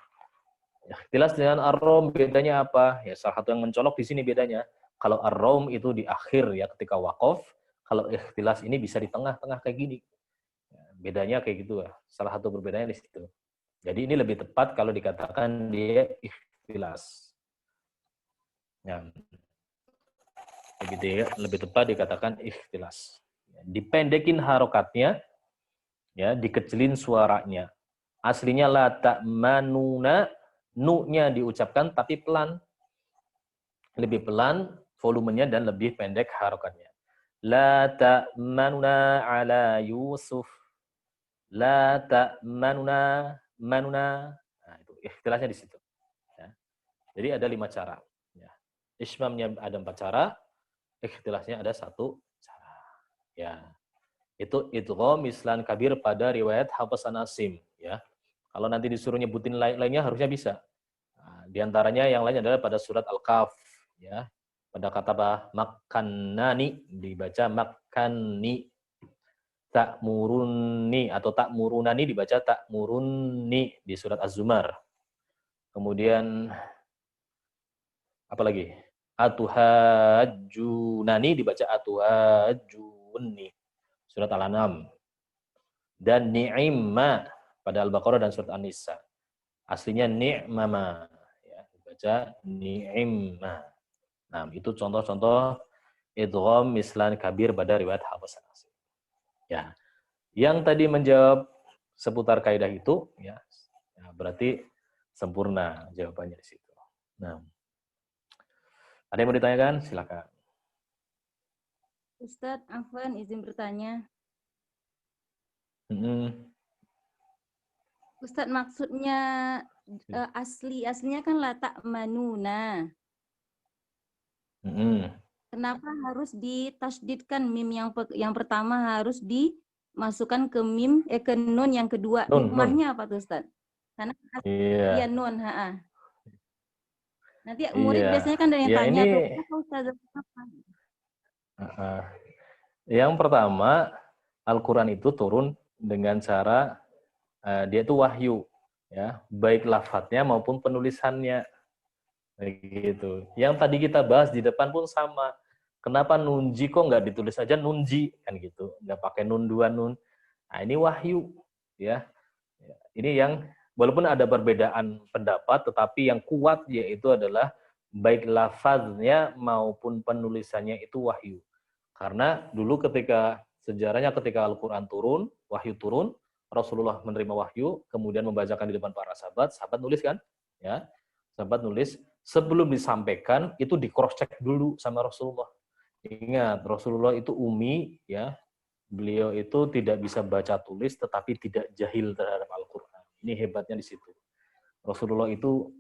Ikhtilas dengan ar-raum bedanya apa? Ya, salah satu yang mencolok di sini bedanya. Kalau ar-raum itu di akhir ya ketika waqaf, kalau ikhtilas ini bisa di tengah-tengah kayak gini. Ya, bedanya kayak gitu ya. Salah satu perbedaannya di situ. Jadi ini lebih tepat kalau dikatakan dia ikhtilas. Ya. Begitu ya, lebih tepat dikatakan ikhtilas. Ya, dipendekin harokatnya, ya, dikecilin suaranya. Aslinya la ta'manuna, nu-nya diucapkan tapi pelan. Lebih pelan volumenya dan lebih pendek harokatnya. La ta'manuna ala Yusuf. La ta'manuna, manuna. Nah, itu ikhtilasnya di situ. Ya. Jadi ada 5 cara. Ya. Ismamnya ada 4 cara, ikhtilasnya ada 1 cara. Ya. Itu idgham mislan kabir pada riwayat Hafs an Asim. Ya. Kalau nanti disuruh nyebutin lainnya harusnya bisa. Nah, di antaranya yang lain adalah pada surat Al-Kahf. Ya. Pada kata makkannani dibaca makkanni. Ta'murunni atau ta'murunani dibaca ta'murunni di surat Az-Zumar. Kemudian apa lagi? Atuhajjunani dibaca atuhajjunni. Surat Al-An'am. Dan ni'imma pada Al-Baqarah dan surat An-Nisa. Aslinya ni'mama, ya, dibaca ni'imma. Nah, itu contoh-contoh idgham mislan kabir pada riwayat Hafs an Asim. Ya. Yang tadi menjawab seputar kaidah itu, ya, berarti sempurna jawabannya di situ. Nah, Ada yang mau ditanyakan? Silakan. Ustadz, Afwan izin bertanya. Ustadz, maksudnya aslinya kan latak manuna. Kenapa harus ditasydidkan mim yang pertama harus dimasukkan ke mim ke nun yang kedua? Hikmahnya apa tuh Ustadz? Karena ya nun, Nanti murid biasanya kan ada yang tanya tuh, apa Ustadz? Yang pertama, Al-Quran itu turun dengan cara dia itu wahyu, ya, baik lafadznya maupun penulisannya, gitu. Yang tadi kita bahas di depan pun sama. Kenapa nunji kok nggak ditulis aja nunji, kan gitu, nggak pakai nun dua nun. Nah ini wahyu, ya. Ini yang walaupun ada perbedaan pendapat, tetapi yang kuat yaitu adalah baik lafadznya maupun penulisannya itu wahyu. Karena dulu sejarahnya ketika Al-Quran turun, wahyu turun, Rasulullah menerima wahyu, kemudian membacakan di depan para sahabat nulis kan? Ya, sahabat nulis, sebelum disampaikan, itu di cross check dulu sama Rasulullah. Ingat, Rasulullah itu ummi, ya, beliau itu tidak bisa baca tulis, tetapi tidak jahil terhadap Al-Quran. Ini hebatnya di situ. Rasulullah itu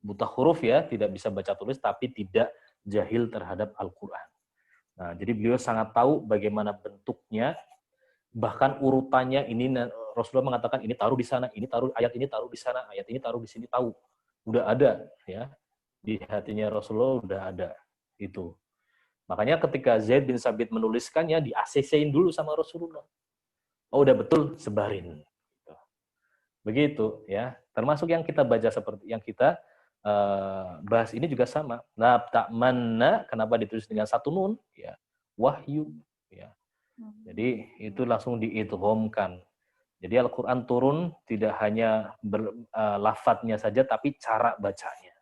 buta huruf ya, tidak bisa baca tulis, tapi tidak jahil terhadap Al-Quran. Nah, jadi beliau sangat tahu bagaimana bentuknya, bahkan urutannya ini Rasulullah mengatakan ini taruh di sana, ini taruh ayat ini taruh di sana, ayat ini taruh di sini, tahu. Udah ada ya. Di hatinya Rasulullah udah ada itu. Makanya ketika Zaid bin Sabit menuliskannya di ACC-in dulu sama Rasulullah. Oh, udah betul, sebarin. Begitu ya. Termasuk yang kita baca seperti yang kita bahas ini juga sama. Nah, tak mana kenapa ditulis dengan satu nun ya. Wahyu ya. Jadi itu langsung diidghamkan. Jadi Al-Quran turun tidak hanya lafadznya saja, tapi cara bacanya.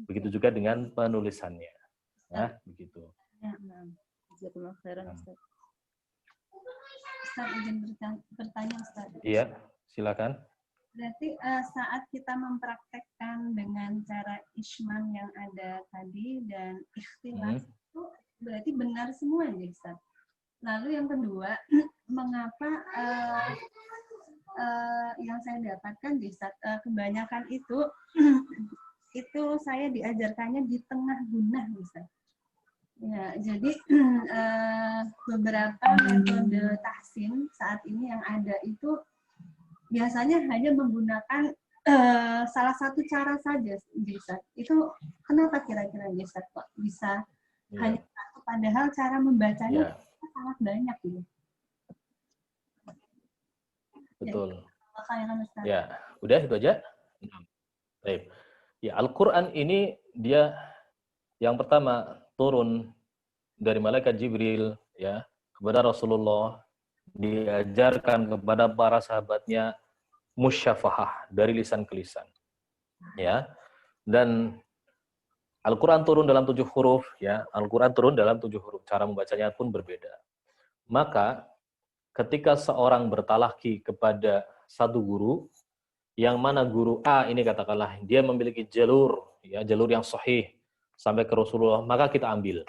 Begitu juga dengan penulisannya. Ya, begitu. Ustaz, izin bertanya Ustaz. Iya, silakan. Berarti saat kita mempraktekkan dengan cara isman yang ada tadi dan ikhtilas itu berarti benar semua ya Ustaz. Lalu yang kedua, mengapa yang saya dapatkan di kebanyakan itu saya diajarkannya di tengah gunah, Ustaz. Ya, jadi beberapa metode tahsin saat ini yang ada itu biasanya hanya menggunakan salah satu cara saja, Ustaz. Itu kenapa kira-kira Ustaz kok bisa hanya satu, padahal cara membacanya sangat banyak gitu. Betul. Ya, udah itu aja. Baik. Ya, Al-Qur'an ini dia yang pertama turun dari malaikat Jibril ya kepada Rasulullah, diajarkan kepada para sahabatnya musyafahah dari lisan ke lisan. Ya. Dan Al-Quran turun dalam 7 huruf, ya. Al-Quran turun dalam 7 huruf. Cara membacanya pun berbeda. Maka, ketika seorang bertalaki kepada satu guru, yang mana guru A ini katakanlah, dia memiliki jalur, ya, jalur yang sahih, sampai ke Rasulullah, maka kita ambil.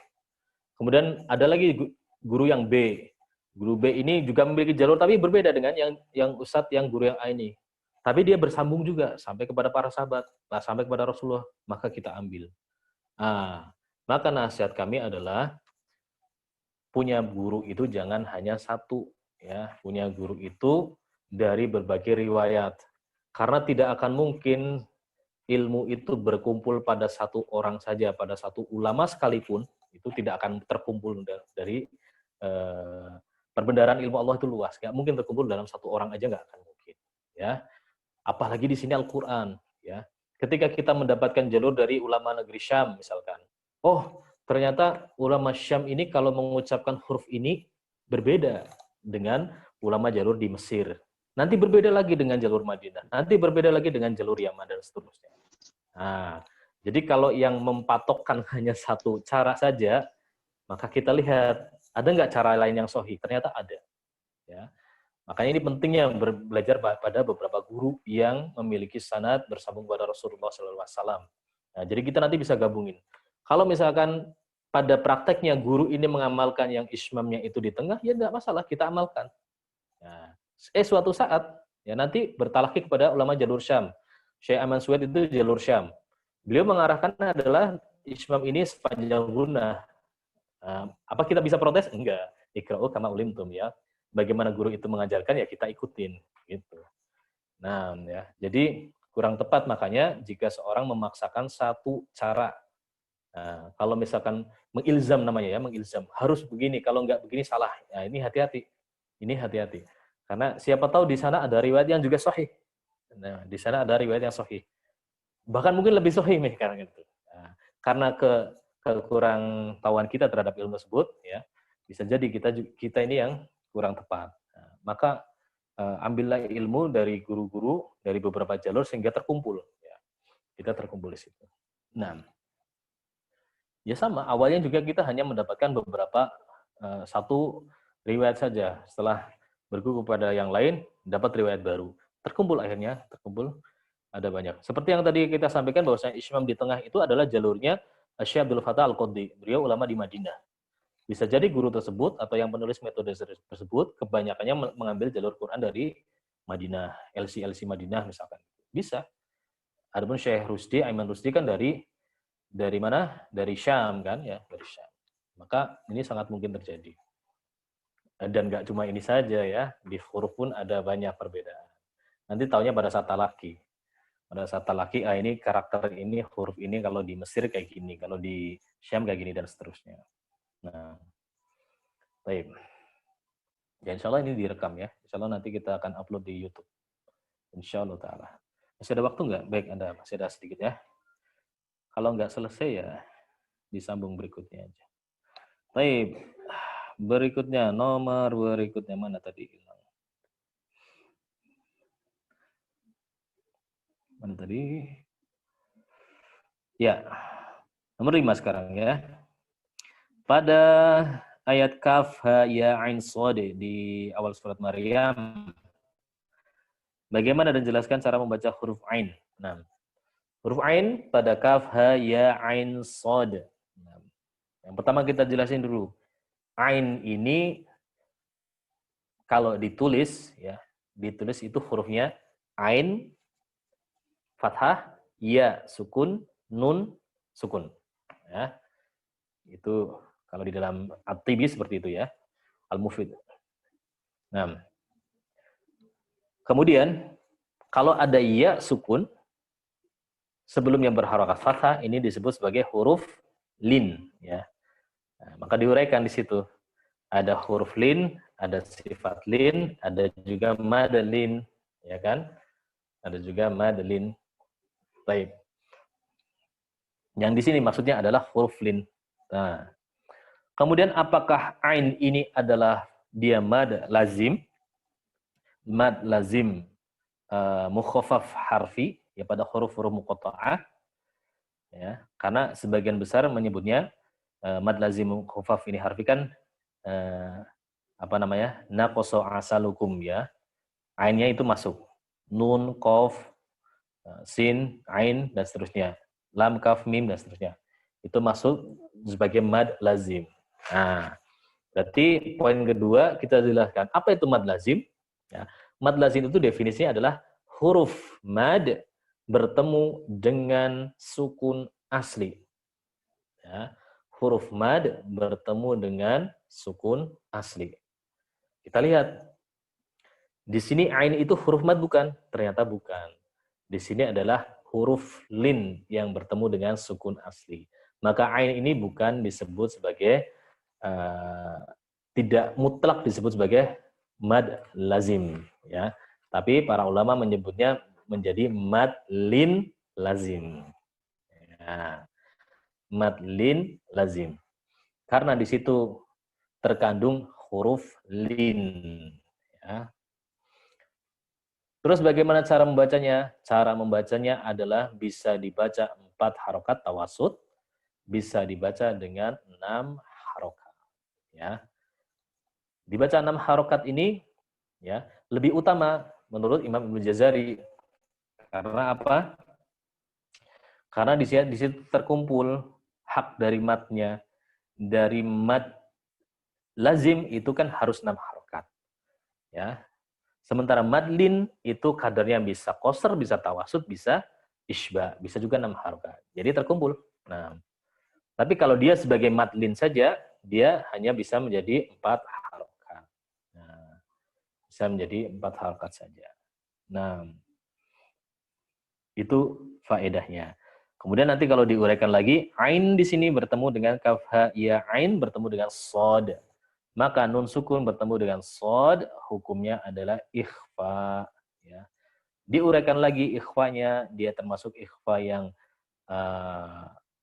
Kemudian ada lagi guru yang B. Guru B ini juga memiliki jalur, tapi berbeda dengan yang Ustadz, yang guru yang A ini. Tapi dia bersambung juga, sampai kepada para sahabat, sampai kepada Rasulullah, maka kita ambil. Maka nasihat kami adalah punya guru itu jangan hanya satu, ya. Punya guru itu dari berbagai riwayat, karena tidak akan mungkin ilmu itu berkumpul pada satu orang saja, pada satu ulama sekalipun itu tidak akan terkumpul dari perbendaharaan ilmu Allah itu luas, nggak mungkin terkumpul dalam satu orang aja, nggak akan mungkin, ya. Apalagi di sini Al-Quran, ya. Ketika kita mendapatkan jalur dari ulama negeri Syam, misalkan. Oh, ternyata ulama Syam ini kalau mengucapkan huruf ini berbeda dengan ulama jalur di Mesir. Nanti berbeda lagi dengan jalur Madinah. Nanti berbeda lagi dengan jalur Yaman dan seterusnya. Nah, jadi kalau yang mempatokkan hanya satu cara saja, maka kita lihat, ada nggak cara lain yang sahih? Ternyata ada. Ya. Makanya ini pentingnya belajar pada beberapa guru yang memiliki sanad bersambung pada Rasulullah SAW. Nah, jadi kita nanti bisa gabungin. Kalau misalkan pada prakteknya guru ini mengamalkan yang ismamnya itu di tengah, ya tidak masalah, kita amalkan. Nah, suatu saat, ya nanti bertalaki kepada ulama jalur Syam. Syekh Aman Suhaid itu jalur Syam. Beliau mengarahkan adalah ismam ini sepanjang guna. Apa kita bisa protes? Enggak. Ikra'u kama ulimtum, ya. Bagaimana guru itu mengajarkan, ya kita ikutin. Gitu. Nah, ya. Jadi kurang tepat, makanya jika seorang memaksakan satu cara. Nah, kalau misalkan mengilzam namanya, ya, mengilzam. Harus begini, kalau enggak begini salah. Nah, ini hati-hati. Ini hati-hati. Karena siapa tahu di sana ada riwayat yang juga sahih. Nah, di sana ada riwayat yang sahih. Bahkan mungkin lebih sahih nih karena itu. Nah, karena kekurang tahuan kita terhadap ilmu tersebut, ya, bisa jadi kita ini yang kurang tepat. Nah, maka ambillah ilmu dari guru-guru dari beberapa jalur sehingga terkumpul. Ya. Kita terkumpul di situ. Nah, ya sama. Awalnya juga kita hanya mendapatkan beberapa satu riwayat saja. Setelah berguru kepada yang lain, dapat riwayat baru. Terkumpul akhirnya, ada banyak. Seperti yang tadi kita sampaikan bahwasanya Ismam di tengah itu adalah jalurnya Syekh Abdul Fattah Al-Qadhi. Beliau ulama di Madinah. Bisa jadi guru tersebut atau yang penulis metode tersebut kebanyakannya mengambil jalur Quran dari Madinah, LC Madinah misalkan. Bisa. Adapun Syekh Rusdi, Aiman Rusdi kan dari mana? Dari Syam kan, ya, dari Syam. Maka ini sangat mungkin terjadi. Dan nggak cuma ini saja, ya, di huruf pun ada banyak perbedaan. Nanti taunya pada saat talaki. Pada saat talaki, ini karakter ini, huruf ini kalau di Mesir kayak gini, kalau di Syam kayak gini, dan seterusnya. Nah, baik. Ya, insya Allah ini direkam, ya. Insya Allah nanti kita akan upload di YouTube. Insya Allah ta'ala. Masih ada waktu nggak? Baik, Anda masih ada sedikit, ya. Kalau nggak selesai, ya disambung berikutnya aja. Baik. Berikutnya, nomor berikutnya mana tadi? Mana tadi? Ya, nomor 5 sekarang, ya. Pada ayat Kaf, Ha, Ya, Ain, Shad di awal surat Maryam, bagaimana dan jelaskan cara membaca huruf Ain? Nah, huruf Ain pada Kaf, Ha, Ya, Ain, Shad. Nah, yang pertama kita jelasin dulu. Ain ini kalau ditulis, ya, ditulis itu hurufnya Ain, fathah, Ya, sukun, Nun, sukun. Ya. Itu kalau di dalam At-Tibi seperti itu, ya. Al-Mufid. Nah, kemudian kalau ada Ya, sukun, sebelum yang berharokat fathah, ini disebut sebagai huruf lin, ya. Nah, maka diuraikan di situ. Ada huruf lin, ada sifat lin, ada juga mad lin, ya kan? Ada juga mad lin. Baik. Yang di sini maksudnya adalah huruf lin. Nah, kemudian apakah ain ini adalah dia mad lazim? Mad lazim mukhaffaf harfi, ya, pada huruf-huruf muqatta'ah. Ya, karena sebagian besar menyebutnya mad lazim mukhaffaf ini harfi kan naqasa asalukum, ya. Ainnya itu masuk. Nun, qaf, sin, ain, dan seterusnya. Lam, kaf, mim, dan seterusnya. Itu masuk sebagai mad lazim. Nah, berarti poin kedua kita jelaskan. Apa itu mad lazim? Ya, mad lazim itu definisinya adalah huruf mad bertemu dengan sukun asli. Ya, huruf mad bertemu dengan sukun asli. Kita lihat. Di sini ain itu huruf mad bukan? Ternyata bukan. Di sini adalah huruf lin yang bertemu dengan sukun asli. Maka ain ini bukan disebut sebagai tidak mutlak disebut sebagai mad lazim, ya. Tapi para ulama menyebutnya menjadi mad lin lazim. Ya. Mad lin lazim. Karena di situ terkandung huruf lin, ya. Terus bagaimana cara membacanya? Cara membacanya adalah bisa dibaca 4 harokat tawasud, bisa dibaca dengan 6 harokat. Ya. Dibaca 6 harokat ini, ya, lebih utama menurut Imam Ibnu Jazari. Karena apa? Karena di situ terkumpul hak dari matnya, dari mad lazim itu kan harus 6 harokat. Ya. Sementara mad lin itu kadarnya bisa qasr, bisa tawasud, bisa isba, bisa juga 6 harokat. Jadi terkumpul. Nah, tapi kalau dia sebagai mad lin saja, dia hanya bisa menjadi 4 harokat. Nah, bisa menjadi 4 harokat saja. Nah, itu faedahnya. Kemudian nanti kalau diuraikan lagi, ain di sini bertemu dengan kaf ha ya ain bertemu dengan shad. Maka nun sukun bertemu dengan shad, hukumnya adalah ikhfa. Ya. Diuraikan lagi ikhfanya, dia termasuk ikhfa yang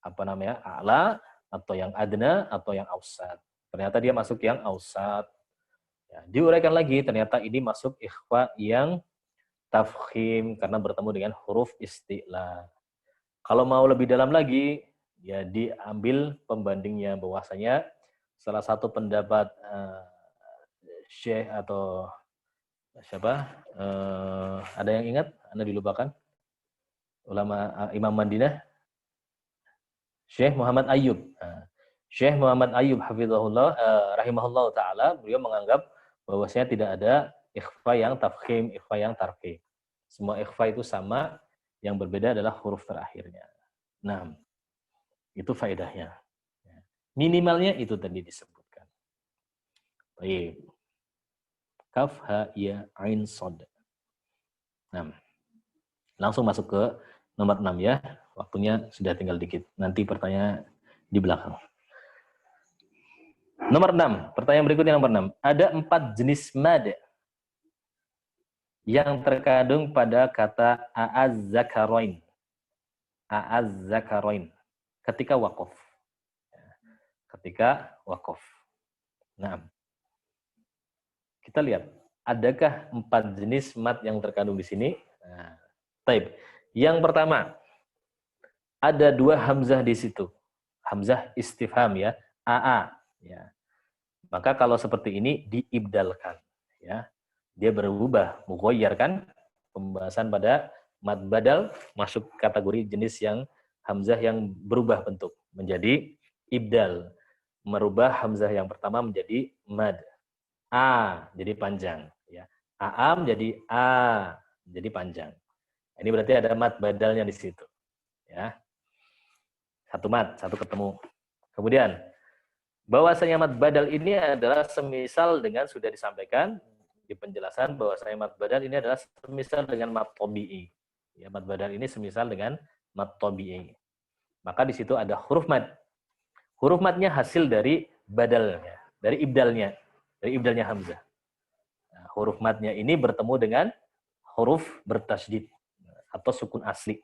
a'la atau yang adna atau yang ausat. Ternyata dia masuk yang ausat. Ya. Diuraikan lagi, ternyata ini masuk ikhfa yang tafkhim karena bertemu dengan huruf isti'la. Kalau mau lebih dalam lagi, ya diambil pembandingnya bahwasanya salah satu pendapat Syekh atau siapa? Ada yang ingat? Anda dilupakan? Ulama Imam Madinah? Syekh Muhammad Ayyub. Syekh Muhammad Ayyub hafizahullah rahimahullah taala, beliau menganggap bahwasanya tidak ada ikhfa yang tafkhim, ikhfa yang tarqi. Semua ikhfa itu sama, yang berbeda adalah huruf terakhirnya. Nah, itu faedahnya. Minimalnya itu tadi disebutkan. Baik. Kaf, ha, ya, ain, shad. Nah, langsung masuk ke nomor 6 ya. Waktunya sudah tinggal dikit. Nanti pertanyaan di belakang. Nomor 6. Pertanyaan berikutnya nomor 6. Ada 4 jenis mad yang terkandung pada kata a'az-zakaroin. A'az-zakaroin. Ketika waqaf. Ketika waqaf. Nah, kita lihat. Adakah 4 jenis mad yang terkandung di sini? Nah, taib. Yang pertama, ada 2 hamzah di situ. Hamzah istifham ya. AA. Ya. Maka kalau seperti ini diibdalkan. Ya. Dia berubah, mughayyar kan? Pembahasan pada mad badal masuk kategori jenis yang hamzah yang berubah bentuk menjadi ibdal, merubah hamzah yang pertama menjadi mad. A jadi panjang ya. A menjadi A jadi panjang. Ini berarti ada mad badalnya di situ. Ya. Satu mad, satu ketemu. Kemudian bahwasanya mad badal ini adalah semisal dengan sudah disampaikan di penjelasan bahwasanya mad badal ini adalah semisal dengan mad tabi'i. Ya, mad badal ini semisal dengan mad tabi'i. Maka di situ ada huruf mad. Huruf madnya hasil dari badalnya, dari ibdalnya hamzah. Nah, huruf madnya ini bertemu dengan huruf bertasydid atau sukun asli.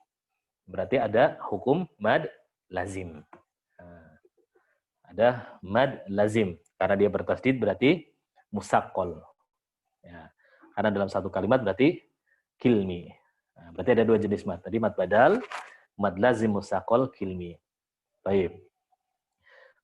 Berarti ada hukum mad lazim. Nah, ada mad lazim karena dia bertasydid berarti musaqqal. Ya, karena dalam satu kalimat berarti kilmi. Nah, berarti ada 2 jenis mad. Tadi mad badal, mad lazim musaqqal kilmi. Baik.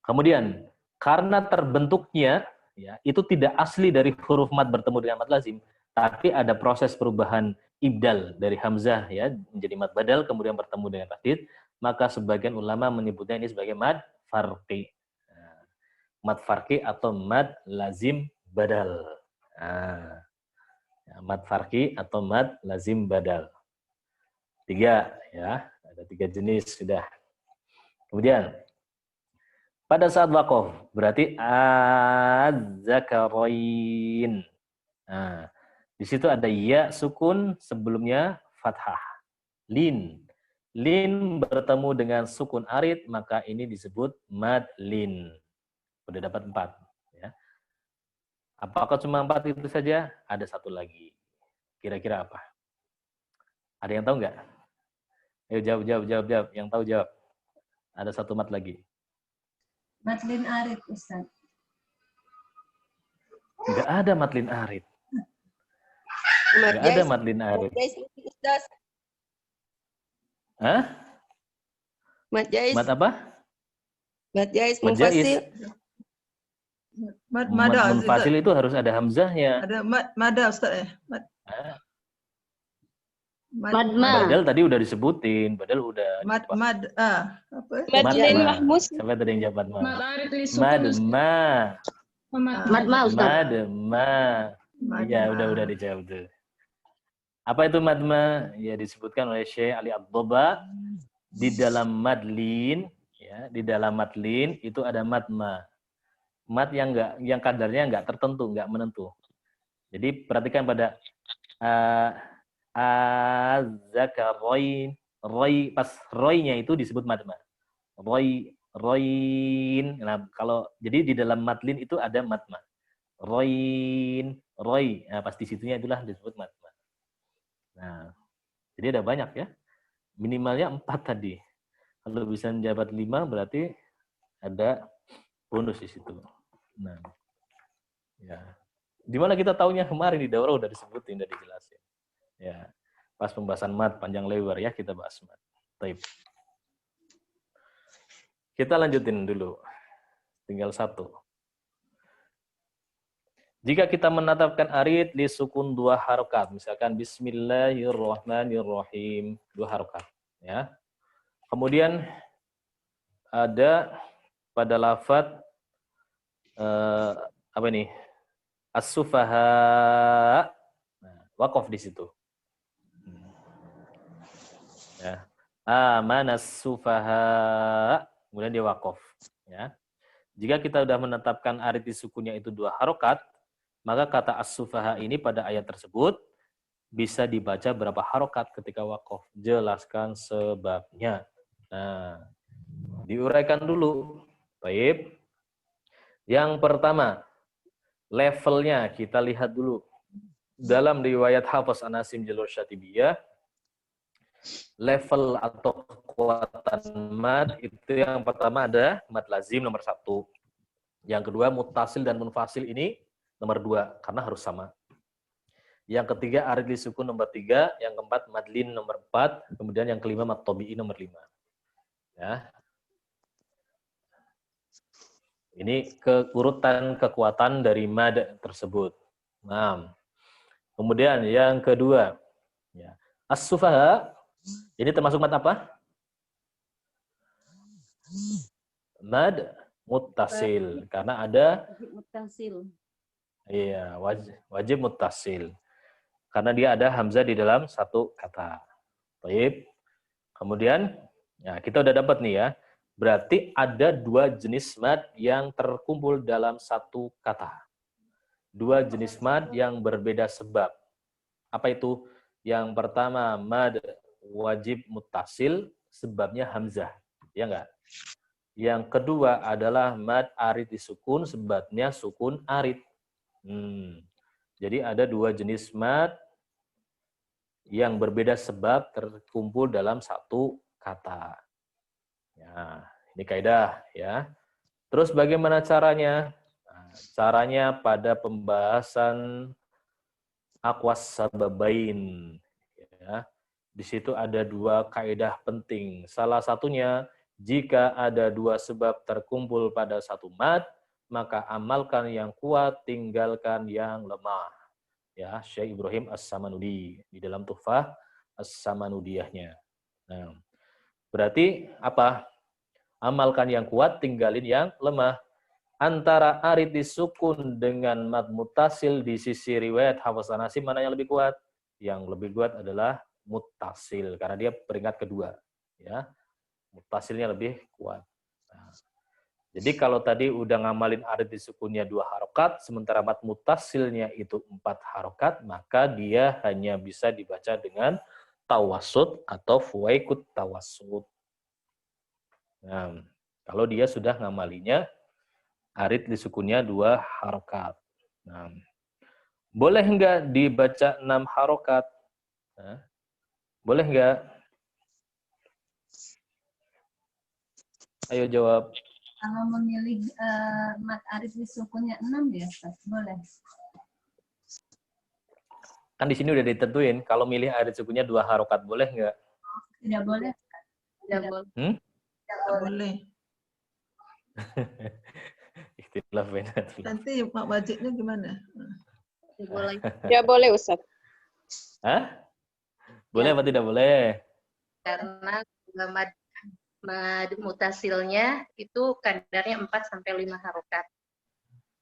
Kemudian karena terbentuknya ya, itu tidak asli dari huruf mad bertemu dengan mad lazim, tapi ada proses perubahan ibdal dari hamzah ya menjadi mad badal kemudian bertemu dengan tasydid, maka sebagian ulama menyebutnya ini sebagai mad farqi. Nah, mad farqi atau mad lazim badal. Nah, mad farqi atau mad lazim badal. 3 ya, ada 3 jenis sudah. Kemudian pada saat waqaf berarti az-zakaroin. Nah, di situ ada ya sukun sebelumnya fathah. Lin. Lin bertemu dengan sukun arid maka ini disebut mad lin. Sudah dapat 4 ya. Apakah cuma 4 itu saja? Ada satu lagi. Kira-kira apa? Ada yang tahu nggak? Ayo jawab. Yang tahu jawab. Ada satu mad lagi. Madlin arid, Ustaz. Nggak ada madlin arid. Nggak ada madlin arid. Hah? Mad jais. Mad apa? Mad jais Mad jais. munfasil. Mad Mad mada, munfasil itu harus ada hamzahnya. ada mada Ustaz ya. Madma. Badal tadi udah disebutin, badal udah. Apa? Madlin Madma. Mahmus. Siapa tadi yang jawab Madma? Madma. Madma. Madma. Iya, udah dijawab tuh. Apa itu madma? Ya disebutkan oleh Syekh Ali Ad-Doba di dalam madlin, ya, di dalam madlin itu ada madma. Mad yang kadarnya enggak tertentu, enggak menentu. Jadi perhatikan pada az-zakaroin, roy, pas roynya itu disebut madma. Royin. Nah, kalau jadi di dalam madlin itu ada madma. Roy. Nah, pas di situnya itulah disebut madma. Nah, jadi ada banyak ya. Minimalnya 4 tadi. Kalau bisa menjabat 5 berarti ada bonus di situ. Nah, ya. Di mana kita tahunya kemarin di daurah udah disebutin, udah dijelasin. Ya, pas pembahasan mad panjang lebar ya kita bahas mad. Baik. Kita lanjutin dulu. Tinggal 1. Jika kita menetapkan arid li sukun 2 harokat, misalkan Bismillahirrahmanirrahim 2 harokat, ya. Kemudian ada pada lafadz apa ini? As-sufaha, nah, waqaf di situ. Ya. Amanas sufaha, kemudian dia waqaf, ya. Jika kita sudah menetapkan arid di sukunnya itu 2 harokat, maka kata as-sufaha ini pada ayat tersebut bisa dibaca berapa harokat ketika waqaf. Jelaskan sebabnya. Nah, diuraikan dulu. Baik. Yang pertama, levelnya kita lihat dulu. Dalam riwayat Hafiz An Asim Jalur Syatibiyah, level atau kekuatan mad itu yang pertama ada mad lazim nomor 1. Yang kedua muttasil dan munfasil ini nomor 2 karena harus sama. Yang ketiga arid li sukun nomor 3, yang keempat madlin nomor 4, kemudian yang kelima mad tabi'i nomor 5. Ya. Ini keurutan kekuatan dari mad tersebut. Nah, kemudian yang kedua, ya, as-sufaha ini termasuk mad apa? Mad muttasil karena ada Muttasil. iya, wajib muttasil. Karena dia ada hamzah di dalam satu kata. Baik. Kemudian, ya kita udah dapat nih ya. Berarti ada 2 jenis mad yang terkumpul dalam satu kata. 2 jenis mad yang berbeda sebab. Apa itu? Yang pertama mad wajib muttasil, sebabnya hamzah. Ya enggak? Yang kedua adalah mad arid disukun, sebabnya sukun arid. Jadi ada 2 jenis mad yang berbeda sebab terkumpul dalam satu kata. Ya, ini kaidah ya. Terus bagaimana caranya? Nah, caranya pada pembahasan aqwas sababain. Ya. Di situ ada 2 kaidah penting. Salah satunya jika ada 2 sebab terkumpul pada satu mad, maka amalkan yang kuat, tinggalkan yang lemah. Ya, Syekh Ibrahim As-Samanudi di dalam Tuhfah As-Samanudiyahnya. Nah, berarti apa? Amalkan yang kuat, tinggalin yang lemah. Antara arid disukun dengan mad muttasil di sisi riwayat Hafiz An Asim mana yang lebih kuat? Yang lebih kuat adalah muttasil karena dia peringkat kedua. Ya, muttasilnya lebih kuat. Nah, jadi kalau tadi udah ngamalin arid disukunnya 2 harokat, sementara mad muttasilnya itu 4 harokat, maka dia hanya bisa dibaca dengan tawassut atau fuwaikut tawassut. Nah, kalau dia sudah ngamalinya arid disukunnya 2 harokat. Nah, boleh enggak dibaca 6 harokat? Nah, boleh enggak? Ayo jawab. Kalau memilih mad arid disukunnya 6 ya, Ustaz? Boleh. Kan di sini udah ditentuin, kalau milih arid sukunnya 2 harokat, boleh nggak? Tidak boleh. Tidak boleh. Tidak boleh. Ikhtilaf bainat. Nanti wajibnya gimana? Tidak boleh. Ya boleh Ustaz. Hah? Boleh apa tidak boleh? Karena mad mutasilnya itu kadarnya 4 sampai 5 harokat.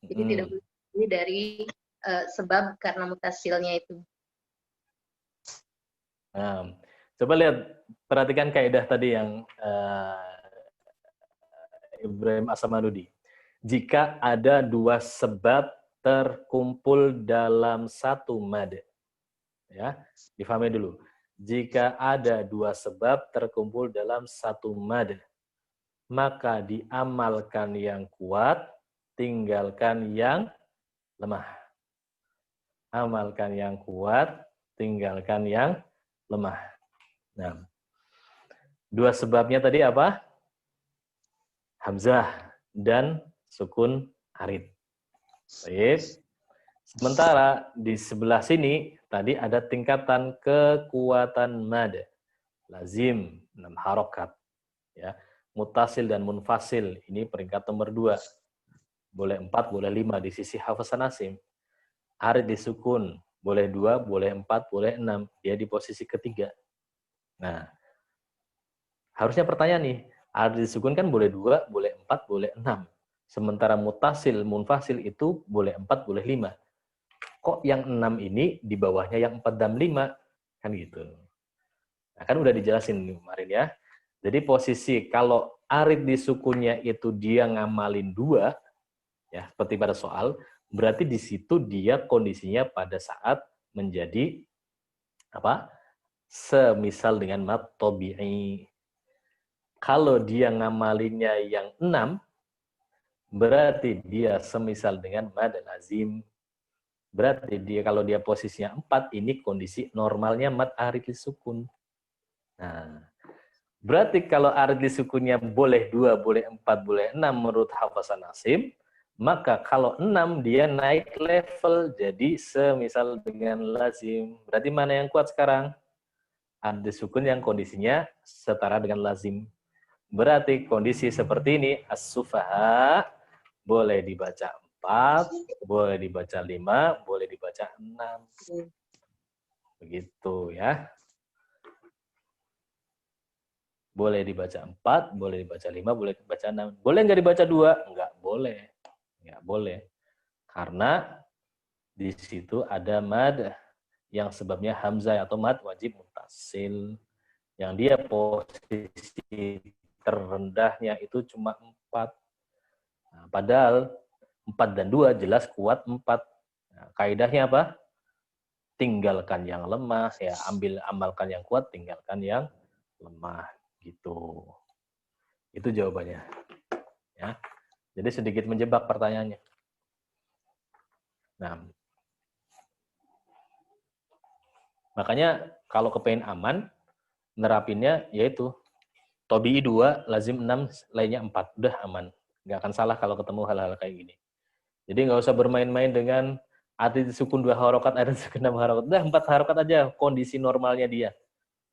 Jadi tidak boleh dari sebab karena mutasilnya itu. Nah, coba lihat, perhatikan kaidah tadi yang Ibrahim As-Samanudi. Jika ada dua sebab terkumpul dalam satu mad, ya, difahami dulu. Jika ada dua sebab terkumpul dalam satu mad, maka diamalkan yang kuat, tinggalkan yang lemah. Amalkan yang kuat, tinggalkan yang lemah. Nah, dua sebabnya tadi apa? Hamzah dan sukun arid. Baik. Sementara di sebelah sini tadi ada tingkatan kekuatan mad. Lazim 6 harokat. Ya. Mutasil dan munfasil ini peringkat nomor 2. Boleh 4, boleh 5 di sisi Hafsan Asim. Arid disukun, boleh 2, boleh 4, boleh 6. Dia di posisi ketiga. Nah, harusnya pertanyaan nih, arid disukun kan boleh 2, boleh 4, boleh 6. Sementara mutasil, munfasil itu boleh 4, boleh 5. Kok yang 6 ini di bawahnya yang 4 dan 5? Kan gitu. Nah, kan udah dijelasin kemarin ya. Jadi posisi kalau arid disukunnya itu dia ngamalin 2, ya seperti pada soal, berarti di situ dia kondisinya pada saat menjadi apa? Semisal dengan mad tabi'i. Kalau dia ngamalinnya yang 6, berarti dia semisal dengan mad lazim. Berarti dia kalau dia posisinya 4, ini kondisi normalnya mad arid lisukun. Nah, berarti kalau arid lisukunnya boleh 2, boleh 4, boleh 6 menurut Hafsan Asim, maka kalau 6 dia naik level jadi semisal dengan lazim. Berarti mana yang kuat sekarang? Arid lisukun yang kondisinya setara dengan lazim. Berarti kondisi seperti ini, as-sufaha boleh dibaca 4, boleh dibaca 5, boleh dibaca 6. Begitu ya. Boleh dibaca 4, boleh dibaca 5, boleh dibaca 6. Boleh nggak dibaca 2? Nggak boleh. Nggak boleh. Karena di situ ada mad yang sebabnya hamzah atau mad wajib mutasil. Yang dia posisi terendahnya itu cuma 4. Nah, padahal 4 dan 2 jelas kuat 4. Nah, kaidahnya apa? Tinggalkan yang lemah, ya amalkan yang kuat, tinggalkan yang lemah. Gitu. Itu jawabannya. Ya. Jadi sedikit menjebak pertanyaannya. Nah, makanya kalau kepengen aman, nerapinnya yaitu Tobi'i 2, lazim 6, lainnya 4. Udah aman. Nggak akan salah kalau ketemu hal-hal kayak gini. Jadi nggak usah bermain-main dengan arid sukun 2 harokat, arid sukun 6 harokat. Udah 4 harokat aja kondisi normalnya dia.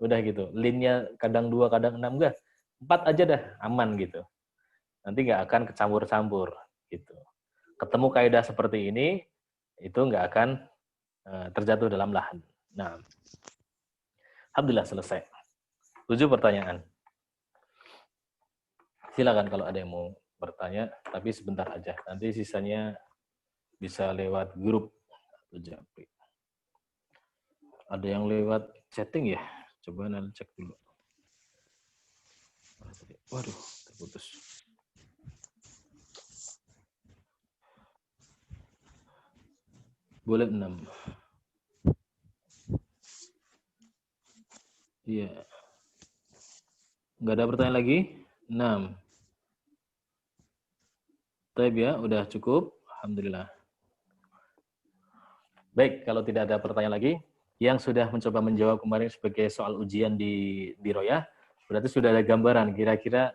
Udah gitu. Linnya kadang 2, kadang 6 enggak. 4 aja dah, aman gitu. Nanti nggak akan kecampur-campur gitu. Ketemu kaidah seperti ini, itu nggak akan terjatuh dalam lahan. Nah, alhamdulillah selesai. 7 pertanyaan. Silakan kalau ada yang mau bertanya, tapi sebentar aja. Nanti sisanya bisa lewat grup atau japri. Ada yang lewat chatting ya? Coba nanti cek dulu. Waduh, terputus. Boleh 6. Iya. Nggak ada pertanyaan lagi? 6. Baik ya, udah cukup. Alhamdulillah. Baik, kalau tidak ada pertanyaan lagi, yang sudah mencoba menjawab kemarin sebagai soal ujian di Royah, berarti sudah ada gambaran. Kira-kira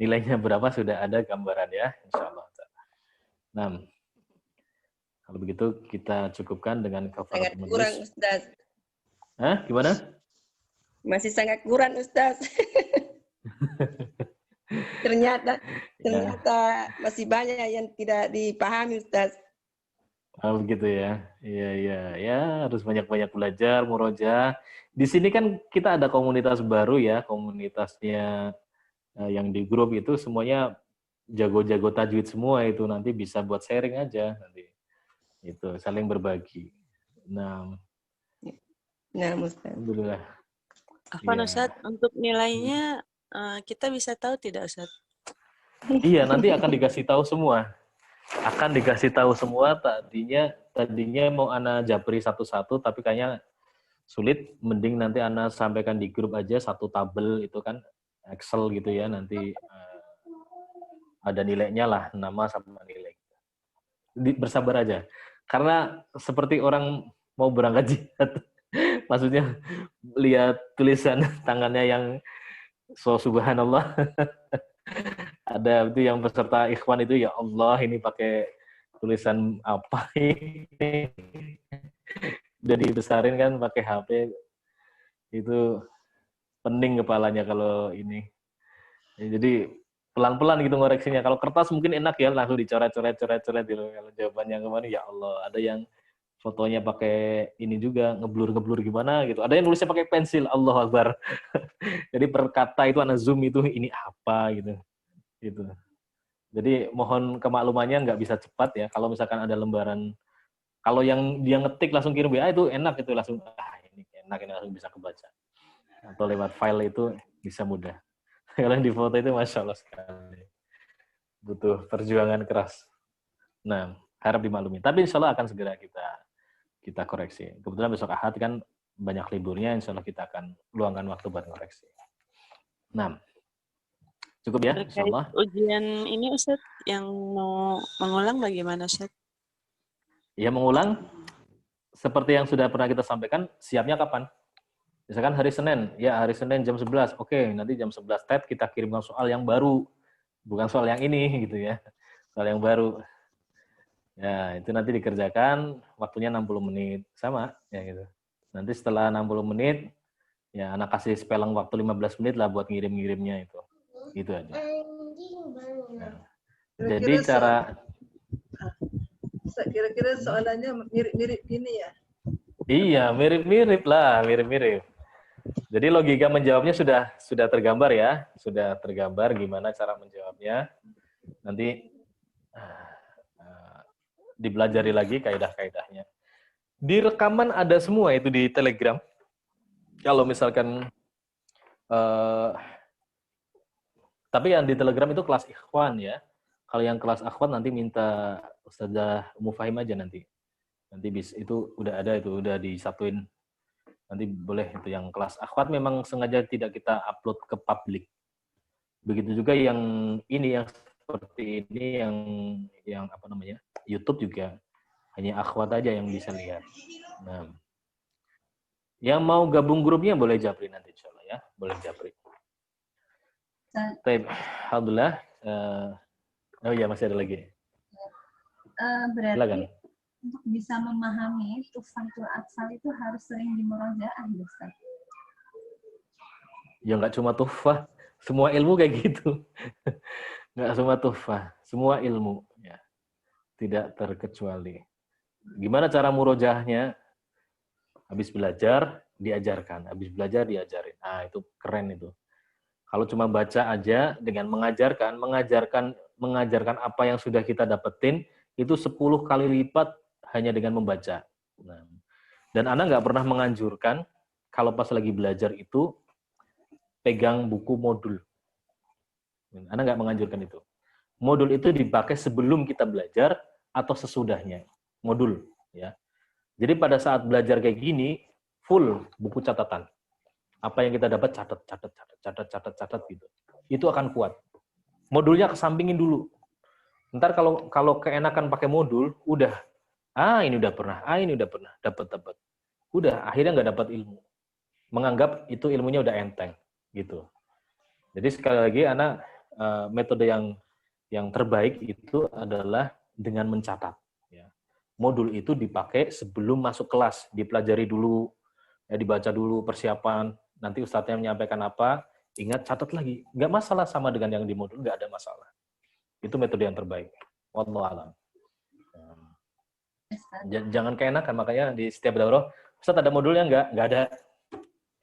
nilainya berapa sudah ada gambaran ya, insya Allah. Nah, kalau begitu kita cukupkan dengan kafaratul majlis. Kurang, Ustaz. Hah? Gimana? Masih sangat kurang, Ustaz. Ternyata masih banyak yang tidak dipahami, Ustaz. Oh, begitu ya. Iya, iya. Ya, harus banyak-banyak belajar, murojaah. Di sini kan kita ada komunitas baru ya, komunitasnya yang di grup itu semuanya jago-jago tajwid semua itu, nanti bisa buat sharing aja nanti. Itu saling berbagi. Nah, Ustaz. alhamdulillah. Afwan Iya. Ustaz, untuk nilainya kita bisa tahu tidak Ustaz? Iya, nanti akan dikasih tahu semua. Akan dikasih tahu semua. Tadinya mau Ana japri satu-satu, tapi kayaknya sulit. Mending nanti Ana sampaikan di grup aja satu tabel itu kan Excel gitu ya. Nanti ada nilainya lah, nama sama nilai. Bersabar aja. Karena seperti orang mau berangkat jihad. Maksudnya lihat tulisan tangannya yang subhanallah. Ada itu yang peserta ikhwan itu, ya Allah ini pakai tulisan apa ini. Udah dibesarin kan pakai HP. Itu pening kepalanya kalau ini. Jadi pelan-pelan gitu ngoreksinya. Kalau kertas mungkin enak ya, langsung dicoret-coret gitu. Kalau jawabannya kemana, ya Allah. Ada yang fotonya pakai ini juga, ngeblur gimana gitu. Ada yang nulisnya pakai pensil, Allahu Akbar. Jadi per kata itu Ana zoom itu, ini apa gitu. Gitu. Jadi mohon kemaklumannya nggak bisa cepat ya. Kalau misalkan ada lembaran, kalau yang dia ngetik langsung kirim WA itu enak, itu langsung, ini enak, ini langsung bisa kebaca. Atau lewat file itu bisa mudah. Kalau yang di foto itu Masya Allah sekali. Butuh perjuangan keras. Nah, harap dimaklumi. Tapi insya Allah akan segera kita koreksi. Kebetulan besok Ahad kan banyak liburnya, insya Allah kita akan luangkan waktu buat koreksi. Nah, cukup ya, insya Allah. Ujian ini Ustaz, yang mau mengulang bagaimana Ustaz? Ya, mengulang, seperti yang sudah pernah kita sampaikan, siapnya kapan? Misalkan hari Senin, ya hari Senin jam 11, oke, nanti jam 11 TET kita kirimkan soal yang baru, bukan soal yang ini, gitu ya. Soal yang baru. Ya, itu nanti dikerjakan, waktunya 60 menit. Sama, ya gitu. Nanti setelah 60 menit, ya anak kasih spelling waktu 15 menit lah buat ngirim-ngirimnya itu. Gitu aja. Nah, jadi cara... Kira-kira soalannya mirip-mirip gini ya? Iya, mirip-mirip lah, mirip-mirip. Jadi logika menjawabnya sudah tergambar ya. Sudah tergambar gimana cara menjawabnya. Nanti... dipelajari lagi kaidah-kaidahnya. Di rekaman ada semua itu di Telegram. Kalau misalkan, tapi yang di Telegram itu kelas ikhwan ya. Kalau yang kelas akhwat nanti minta Ustazah Ummu Fahim aja nanti. Nanti itu udah ada, itu udah disatuin. Nanti boleh itu yang kelas akhwat memang sengaja tidak kita upload ke publik. Begitu juga yang ini, yang seperti ini, yang apa namanya, YouTube juga hanya akhwat aja yang bisa lihat. Nah, yang mau gabung grupnya boleh japri nanti insya Allah ya, boleh japri. Alhamdulillah. Oh iya, masih ada lagi. Berarti Silakan. untuk bisa memahami Tuhfatul Atsal itu harus sering dimurojaah, Ustaz. Ya nggak cuma tuhfah, semua ilmu kayak gitu. Nggak semua tuhfah, semua ilmu ya. Tidak terkecuali. Gimana cara murojaahnya? Habis belajar, diajarkan. Habis belajar, diajarin. Ah, itu keren itu. Kalau cuma baca aja dengan mengajarkan apa yang sudah kita dapetin, itu 10 kali lipat hanya dengan membaca. Nah, dan Ana nggak pernah menganjurkan kalau pas lagi belajar itu pegang buku modul. Ana nggak menganjurkan itu. Modul itu dipakai sebelum kita belajar atau sesudahnya. Modul, ya. Jadi pada saat belajar kayak gini, full buku catatan. Apa yang kita dapat catat gitu. Itu akan kuat. Modulnya kesampingin dulu. Ntar kalau keenakan pakai modul, udah. Ini udah pernah. Ini udah pernah. Dapat. Udah, akhirnya nggak dapat ilmu. Menganggap itu ilmunya udah enteng, gitu. Jadi sekali lagi, metode yang terbaik itu adalah dengan mencatat. Ya. Modul itu dipakai sebelum masuk kelas, dipelajari dulu, ya, dibaca dulu persiapan. Nanti ustadznya menyampaikan apa, ingat catat lagi. Nggak masalah sama dengan yang di modul, nggak ada masalah. Itu metode yang terbaik. Wallahu a'lam. Ustaz. Jangan keenakan, makanya di setiap daurah, Ustaz ada modulnya nggak? Nggak ada.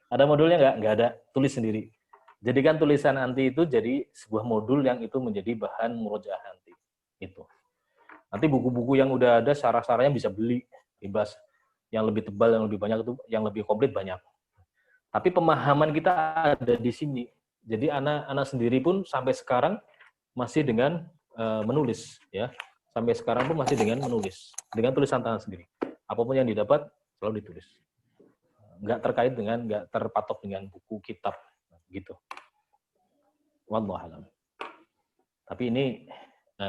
Ada modulnya nggak? Nggak ada. Tulis sendiri. Jadikan tulisan anti itu jadi sebuah modul yang itu menjadi bahan murojaah nanti. Itu. Nanti buku-buku yang udah ada syarah-syarahnya bisa beli, bebas. Yang lebih tebal, yang lebih banyak itu, yang lebih komplit banyak. Tapi pemahaman kita ada di sini. Jadi anak-anak sendiri pun sampai sekarang masih dengan menulis, ya. Sampai sekarang pun masih dengan menulis, dengan tulisan tangan sendiri. Apapun yang didapat selalu ditulis. Nggak terpatok dengan buku kitab, gitu. Wallahu a'lam. Tapi ini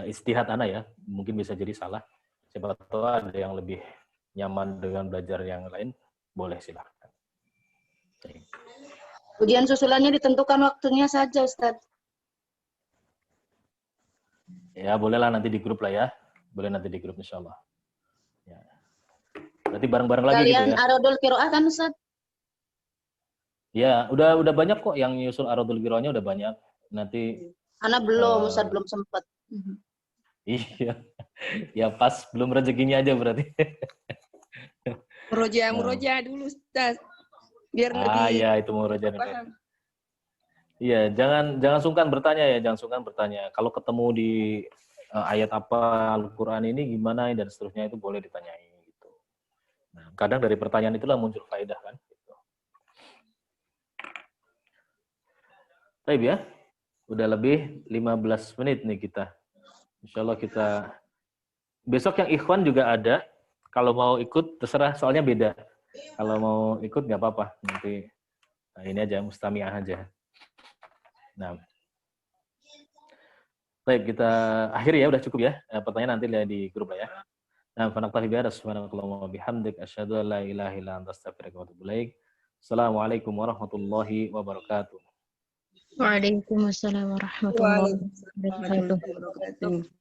istihad ana ya, mungkin bisa jadi salah. Siapa tahu ada yang lebih nyaman dengan belajar yang lain, boleh silahkan. Ujian susulannya ditentukan waktunya saja, Ustaz. Ya, bolehlah nanti di grup lah ya. Boleh nanti di grup insya Allah. Ya. Berarti bareng-bareng lagi gitu ya. Kalian Aradul Qiraah kan, Ustaz? Ya, udah banyak kok yang nyusul Aradul Qiraahnya udah banyak. Nanti Anak belum, Ustaz belum sempat. Iya. Ya pas belum rezekinya aja berarti. Murojaah dulu, Ustaz. Biar lebih ya itu murojaah. paham. Iya, jangan sungkan bertanya ya, jangan sungkan bertanya. Kalau ketemu di ayat apa Al-Qur'an ini gimana dan seterusnya itu boleh ditanyai gitu. Nah, kadang dari pertanyaan itulah muncul faedah kan gitu. Baik ya. Udah lebih 15 menit nih kita. Insyaallah kita besok yang ikhwan juga ada. Kalau mau ikut terserah, soalnya beda. Kalau mau ikut nggak apa-apa. Nanti ini aja mustami'ah aja. Nah, baik kita akhiri ya, udah cukup ya. Pertanyaan nanti lihat di grup lah ya. Nah, fanaqtahi bihadza subhanakallahumma wa bihamdik asyhadu an la ilaha illa anta astaghfiruka wa atubu ilaik. Assalamualaikum warahmatullahi wabarakatuh. Waalaikumsalam warahmatullahi wabarakatuh.